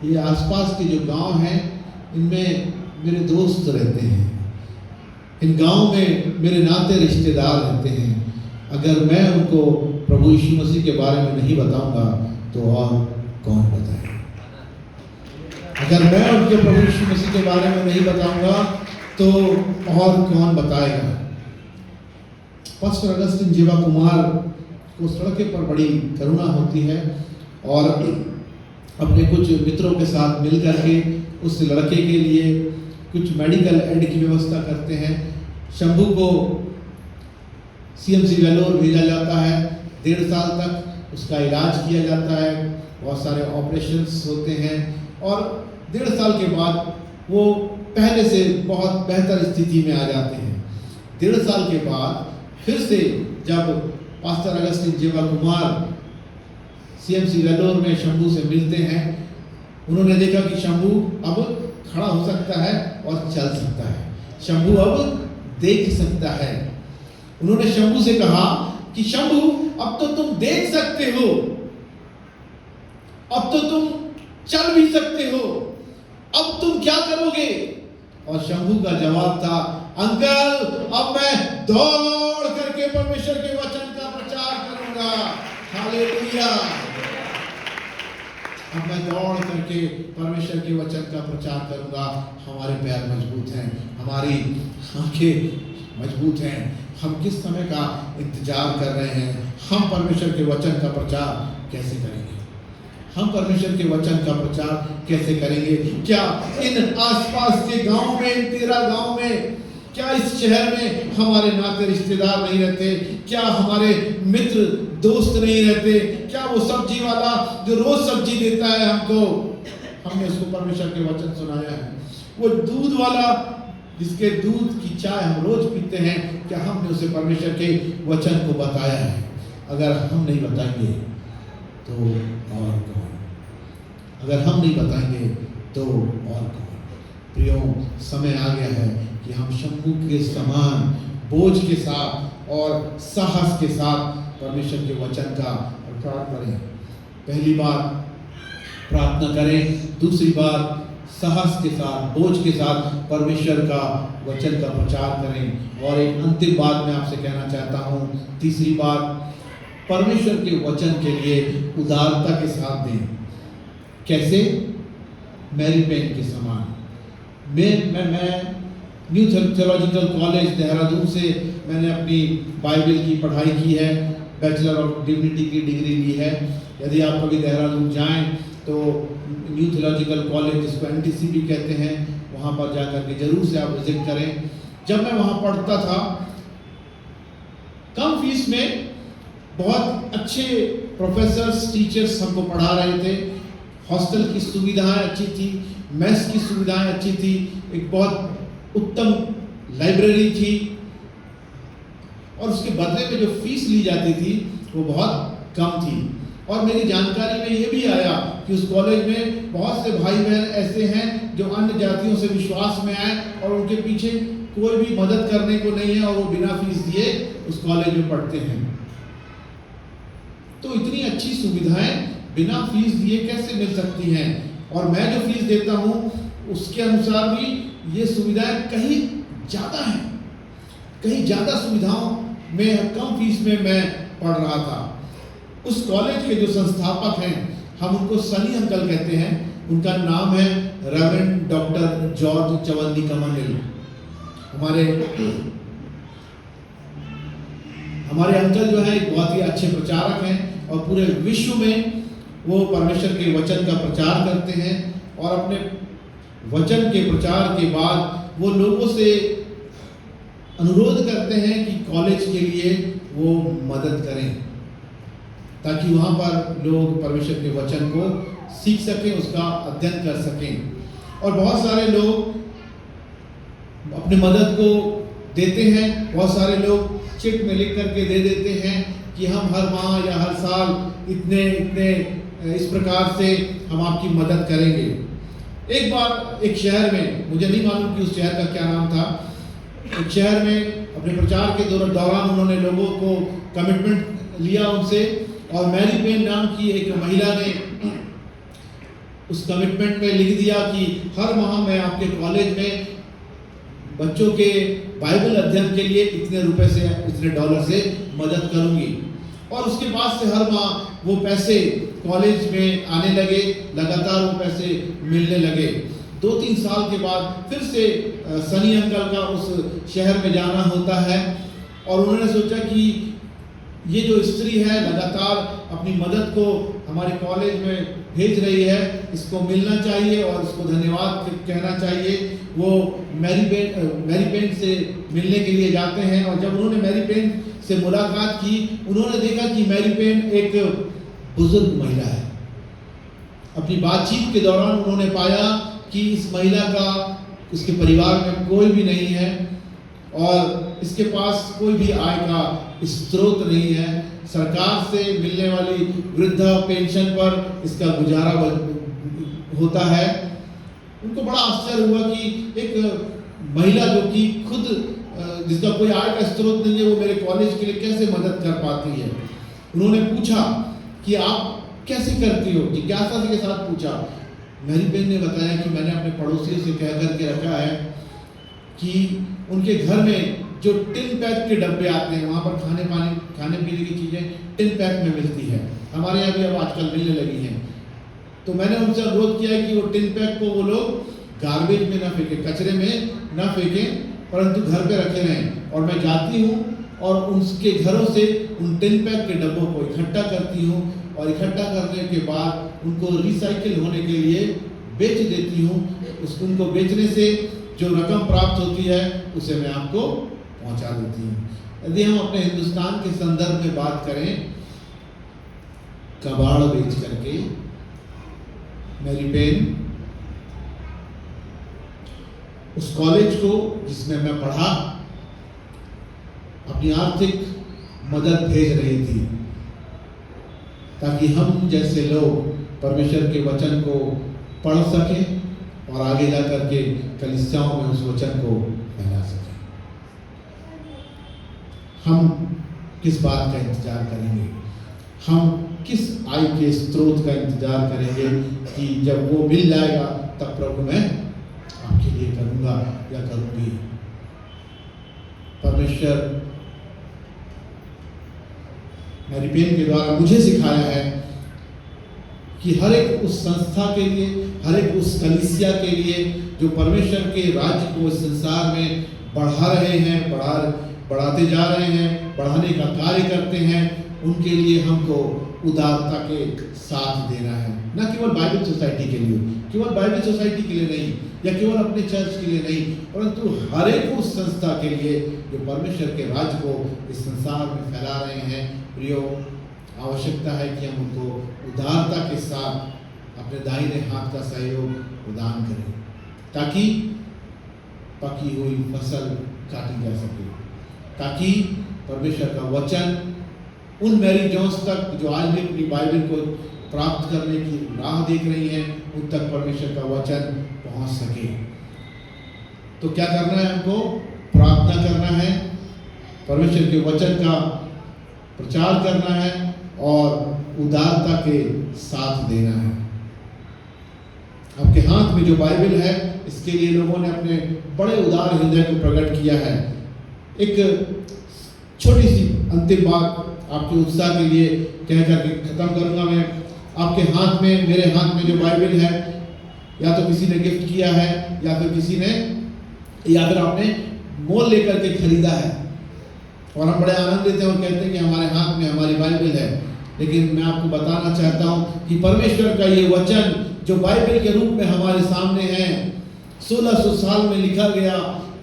ये आसपास के जो गांव हैं इनमें मेरे दोस्त रहते हैं, इन गांव में मेरे नाते रिश्तेदार रहते हैं, अगर मैं उनको प्रभु यीशु मसीह के बारे में नहीं बताऊंगा तो और कौन बताए? अगर मैं उनके प्रभु यीशु मसीह के बारे में नहीं बताऊंगा तो और कौन बताएगा? पास्टर अगस्टिन जीवा कुमार को उस लड़के पर बड़ी करुणा होती है और अपने कुछ मित्रों के साथ मिलकर के उस लड़के के लिए कुछ मेडिकल एड की व्यवस्था करते हैं। शंभू को CMC वेलोर भेजा जाता है, 1.5 साल तक उसका इलाज किया जाता है, बहुत सारे ऑपरेशंस होते हैं और 1.5 साल के बाद वो पहले से बहुत बेहतर स्थिति में आ जाते हैं। 1.5 साल के बाद फिर से जब पास्टर अगस्टिन जीवा कुमार CMC वेलोर में शंभू से मिलते हैं, उन्होंने देखा कि शंभू अब खड़ा हो सकता है और चल सकता है, शंभू अब देख सकता है। उन्होंने शंभू से कहा कि शंभू अब तो तुम देख सकते हो, अब तो तुम चल भी सकते हो, अब तुम क्या करोगे? और शंभू का जवाब था, अंकल अब मैं दौड़ करके परमेश्वर के वचन का प्रचार करूंगा। हालेलुया। अब मैं दौड़ करके परमेश्वर के वचन का प्रचार करूंगा। हमारे पैर मजबूत हैं, हमारी आंखें मजबूत हैं। हम किस समय का इंतजार कर रहे हैं? हम परमेश्वर के वचन का प्रचार कैसे करेंगे? हम परमेश्वर के वचन का प्रचार कैसे करेंगे? क्या इन आसपास के गांव में, इन 13 गांव में, क्या इस शहर में हमारे नाते रिश्तेदार नहीं रहते? क्या हमारे मित्र दोस्त नहीं रहते? क्या वो सब्जी वाला जो रोज सब्जी देता है हमको, हमने उसको परमेश्वर के वचन सुनाया है? वो दूध वाला जिसके दूध की चाय हम रोज पीते हैं, क्या हमने उसे परमेश्वर के वचन को बताया है? अगर हम नहीं बताएंगे तो और कौन? अगर हम नहीं बताएंगे तो और कौन? प्रियो, समय आ गया है कि हम शंभू के समान बोझ के साथ और साहस के साथ परमेश्वर के वचन का प्रचार करें। पहली बात प्रार्थना करें, दूसरी बात साहस के साथ, बोझ के साथ परमेश्वर का वचन का प्रचार करें, और एक अंतिम बात मैं आपसे कहना चाहता हूँ, तीसरी बात, परमेश्वर के वचन के लिए उदारता के साथ दें। कैसे? मैरी पेन के समान। मैं न्यू थियोलॉजिकल कॉलेज देहरादून से मैंने अपनी बाइबल की पढ़ाई की है, बैचलर ऑफ डिविनिटी की डिग्री ली है। यदि आप कभी देहरादून जाएं तो न्यू थियोलॉजिकल कॉलेज, जिसको NTC भी कहते हैं, वहाँ पर जाकर के जरूर से आप विजिट करें। जब मैं वहाँ पढ़ता था, कम फीस में बहुत अच्छे प्रोफेसर्स, टीचर्स हमको पढ़ा रहे थे, हॉस्टल की सुविधाएं अच्छी थी, मेस की सुविधाएं अच्छी थी, एक बहुत उत्तम लाइब्रेरी थी, और उसके बदले में जो फीस ली जाती थी वो बहुत कम थी। और मेरी जानकारी में ये भी आया कि उस कॉलेज में बहुत से भाई बहन ऐसे हैं जो अन्य जातियों से विश्वास में आए और उनके पीछे कोई भी मदद करने को नहीं है, और वो बिना फीस दिए उस कॉलेज में पढ़ते हैं। तो इतनी अच्छी सुविधाएं बिना फीस दिए कैसे मिल सकती हैं? और मैं जो फीस देता हूँ उसके अनुसार भी ये सुविधाएं कहीं ज़्यादा हैं, कहीं ज़्यादा सुविधाओं में, कम फीस में मैं पढ़ रहा था। उस कॉलेज के जो संस्थापक हैं, हम उनको सनी अंकल कहते हैं। उनका नाम है रेवरेंड डॉक्टर जॉर्ज चवन्नीकमनिल। हमारे अंकल जो है एक बहुत ही अच्छे प्रचारक हैं और पूरे विश्व में वो परमेश्वर के वचन का प्रचार करते हैं और अपने वचन के प्रचार के बाद वो लोगों से अनुरोध करते हैं कि कॉलेज के लिए वो मदद करें ताकि वहाँ पर लोग परमेश्वर के वचन को सीख सकें, उसका अध्ययन कर सकें। और बहुत सारे लोग अपनी मदद को देते हैं, बहुत सारे लोग चेक में लिख करके दे देते हैं कि हम हर माह या हर साल इतने इस प्रकार से हम आपकी मदद करेंगे। एक बार एक शहर में, मुझे नहीं मालूम कि उस शहर का क्या नाम था, एक शहर में अपने प्रचार के दौरान उन्होंने लोगों को कमिटमेंट लिया उनसे, और मैरी पेन नाम की एक महिला ने उस कमिटमेंट में लिख दिया कि हर माह मैं आपके कॉलेज में बच्चों के बाइबल अध्ययन के लिए इतने रुपए से, इतने डॉलर से मदद करूंगी। और उसके बाद से हर माह वो पैसे कॉलेज में आने लगे, लगातार वो पैसे मिलने लगे। 2-3 साल के बाद फिर से सनी अंकल का उस शहर में जाना होता है और उन्होंने सोचा कि ये जो स्त्री है लगातार अपनी मदद को हमारे कॉलेज में भेज रही है, इसको मिलना चाहिए और इसको धन्यवाद कहना चाहिए। वो मैरी पेन से मिलने के लिए जाते हैं और जब उन्होंने मैरी पेन से मुलाकात की, उन्होंने देखा कि मैरी पेन एक बुजुर्ग महिला है। अपनी बातचीत के दौरान उन्होंने पाया कि इस महिला का, उसके परिवार में कोई भी नहीं है और इसके पास कोई भी आय का स्रोत नहीं है। सरकार से मिलने वाली वृद्धा पेंशन पर इसका गुजारा होता है। उनको बड़ा आश्चर्य हुआ कि एक महिला जो कि खुद जिसका कोई आय का स्रोत नहीं है, वो मेरे कॉलेज के लिए कैसे मदद कर पाती है। उन्होंने पूछा कि आप कैसे करती हो, जिज्ञासा के साथ पूछा। मैरी पेन ने बताया कि मैंने अपने पड़ोसियों से कह करके रखा है कि उनके घर में जो टिन पैक के डब्बे आते हैं, वहाँ पर खाने पीने की चीज़ें टिन पैक में मिलती है, हमारे यहाँ भी अब आजकल मिलने लगी हैं। तो मैंने उनसे अनुरोध किया है कि वो टिन पैक को वो लोग गार्बेज में ना फेंकें, कचरे में ना फेंकें, परंतु घर पे रखे रहें। और मैं जाती हूँ और उनके घरों से उन टिन पैक के डब्बों को इकट्ठा करती हूँ और इकट्ठा करने के बाद उनको रिसाइकिल होने के लिए बेच देती हूँ। उनको बेचने से जो रकम प्राप्त होती है उसे मैं आपको पहुँचा देती हूँ। यदि हम अपने हिंदुस्तान के संदर्भ में बात करें, कबाड़ बेच करके मैरी पेन उस कॉलेज को जिसमें मैं पढ़ा अपनी आर्थिक मदद भेज रही थी ताकि हम जैसे लोग परमेश्वर के वचन को पढ़ सकें और आगे जाकर के कलीसियाओं में उस वचन को फैला सकें। हम किस बात का इंतजार करेंगे? हम किस आय के स्रोत का इंतजार करेंगे कि जब वो मिल जाएगा तब प्रभु मैं आपके लिए करूंगा या करूंगी। परमेश्वर मैरी पेन के द्वारा मुझे सिखाया है कि हर एक उस संस्था के लिए, हर एक उस कलीसिया के लिए जो परमेश्वर के राज्य को इस संसार में बढ़ा रहे हैं, बढ़ाते जा रहे हैं, बढ़ाने का कार्य करते हैं, उनके लिए हमको उदारता के साथ देना है। न केवल बाइबल सोसाइटी के लिए, केवल बाइबल सोसाइटी के लिए नहीं या केवल अपने चर्च के लिए नहीं, परंतु हर एक उस संस्था के लिए जो परमेश्वर के राज्य को इस संसार में फैला रहे हैं। प्रियो, आवश्यकता है कि हम उनको उदारता के साथ अपने दाहिने हाथ का सहयोग प्रदान करें ताकि पकी हुई फसल काटी जा सके, ताकि परमेश्वर का वचन उन मैरी जॉन्स तक जो आज भी अपनी बाइबल को प्राप्त करने की राह देख रही हैं, उन तक परमेश्वर का वचन पहुंच सके। तो क्या करना है? हमको प्रार्थना करना है, परमेश्वर के वचन का प्रचार करना है और उदारता के साथ देना है। आपके हाथ में जो बाइबल है, इसके लिए लोगों ने अपने बड़े उदार हृदय को प्रकट किया है। एक छोटी सी अंतिम बात आपके उत्साह के लिए कह करके खत्म करूंगा मैं। आपके हाथ में, मेरे हाथ में जो बाइबल है, या तो किसी ने गिफ्ट किया है, या फिर आपने मोल लेकर के खरीदा है, और हम बड़े आनंद लेते हैं और कहते हैं कि हमारे हाथ में हमारी बाइबल है। लेकिन मैं आपको बताना चाहता हूँ कि परमेश्वर का ये वचन जो बाइबल के रूप में हमारे सामने है, 1600 साल में लिखा गया,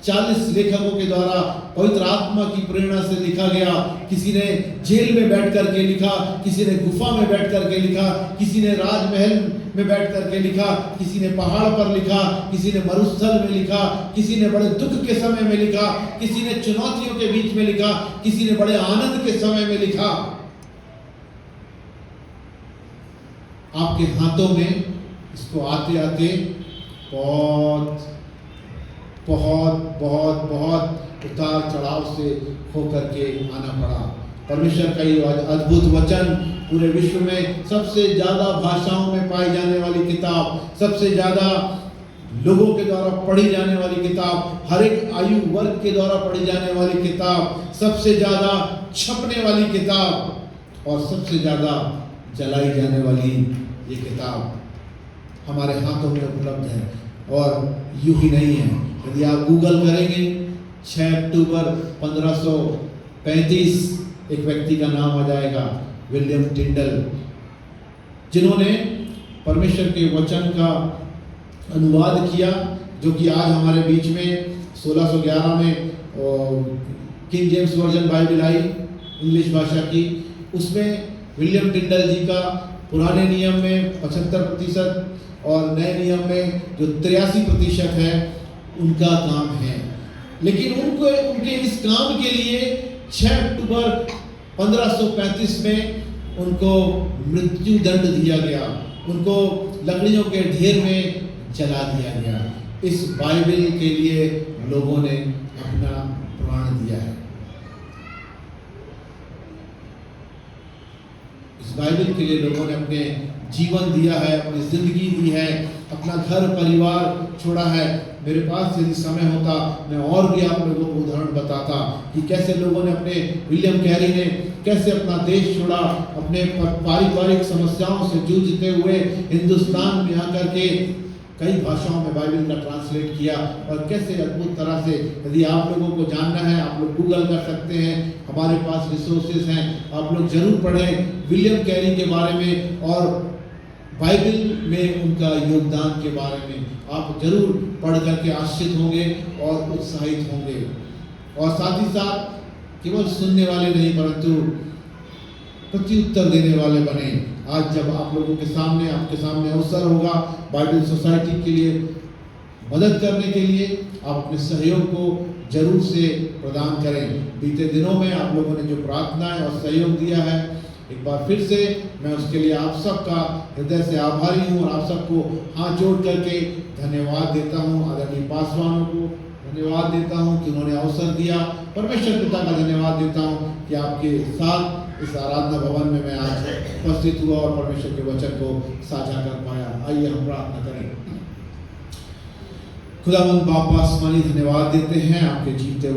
40 लेखकों के द्वारा पवित्र आत्मा की प्रेरणा से लिखा गया। किसी ने जेल में बैठ करके लिखा, किसी ने गुफा में बैठ करके लिखा, किसी ने राजमहल में बैठ करके लिखा, किसी ने पहाड़ पर लिखा, किसी ने मरुस्थल में लिखा, किसी ने बड़े दुख के समय में लिखा, किसी ने चुनौतियों के बीच में लिखा, किसी ने बड़े आनंद के समय में लिखा। आपके हाथों में इसको आते आते बहुत बहुत बहुत बहुत उतार चढ़ाव से होकर के आना पड़ा। परमेश्वर का ये अद्भुत वचन पूरे विश्व में सबसे ज्यादा भाषाओं में पाई जाने वाली किताब, सबसे ज्यादा लोगों के द्वारा पढ़ी जाने वाली किताब, हर एक आयु वर्ग के द्वारा पढ़ी जाने वाली किताब, सबसे ज्यादा छपने वाली किताब और सबसे ज्यादा जलाई जाने वाली ये किताब हमारे हाथों में उपलब्ध है। और यूं ही नहीं है, यदि आप गूगल करेंगे 6 अक्टूबर 1535 एक व्यक्ति का नाम आ जाएगा, विलियम टिंडल, जिन्होंने परमेश्वर के वचन का अनुवाद किया, जो कि आज हमारे बीच में 1611 में किंग जेम्स वर्जन बाइबल आई इंग्लिश भाषा की। उसमें विलियम टिंडल जी का पुराने नियम में 75% और नए नियम में जो 83% है उनका काम है। लेकिन उनके इस काम के लिए 6 अक्टूबर 1535 में उनको मृत्यु दंड दिया गया, उनको लकड़ियों के ढेर में जला दिया गया। इस बाइबल के लिए लोगों ने अपना प्राण दिया है। इस बाइबल के लिए लोगों ने अपने जीवन दिया है, अपनी जिंदगी दी है, अपना घर परिवार छोड़ा है। मेरे पास यदि समय होता मैं और भी आप लोगों को उदाहरण बताता कि कैसे लोगों ने अपने, विलियम कैरी ने कैसे अपना देश छोड़ा, अपने पारिवारिक समस्याओं से जूझते हुए हिंदुस्तान में आकर के कई भाषाओं में बाइबल का ट्रांसलेट किया, और कैसे अद्भुत तरह से, यदि आप लोगों को जानना है आप लोग गूगल कर सकते हैं, हमारे पास रिसोर्सेज हैं, आप लोग जरूर पढ़ें विलियम कैरी के बारे में और बाइबल में उनका योगदान के बारे में। आप जरूर पढ़ करके आश्चर्य होंगे और उत्साहित होंगे, और साथ ही साथ केवल सुनने वाले नहीं परंतु प्रत्युत्तर देने वाले बने। आज जब आप लोगों के सामने, आपके सामने अवसर होगा बाइबल सोसाइटी के लिए मदद करने के लिए, आप अपने सहयोग को जरूर से प्रदान करें। बीते दिनों में आप लोगों ने जो प्रार्थनाएं और सहयोग दिया है, एक बार फिर से मैं उसके लिए आप सबका हृदय से आभारी हूँ, और आप सबको हाथ जोड़ करके धन्यवाद देता हूँ। आदरणीय पासवानों को धन्यवाद देता हूँ कि उन्होंने अवसर दिया। परमेश्वर पिता का धन्यवाद देता हूँ कि आपके साथ इस आराधना भवन में मैं आज उपस्थित हुआ और परमेश्वर के वचन को साझा कर पाया। आइए हम प्रार्थना करें। खुदावंद बाप आसमानी, धन्यवाद देते हैं आपके जीते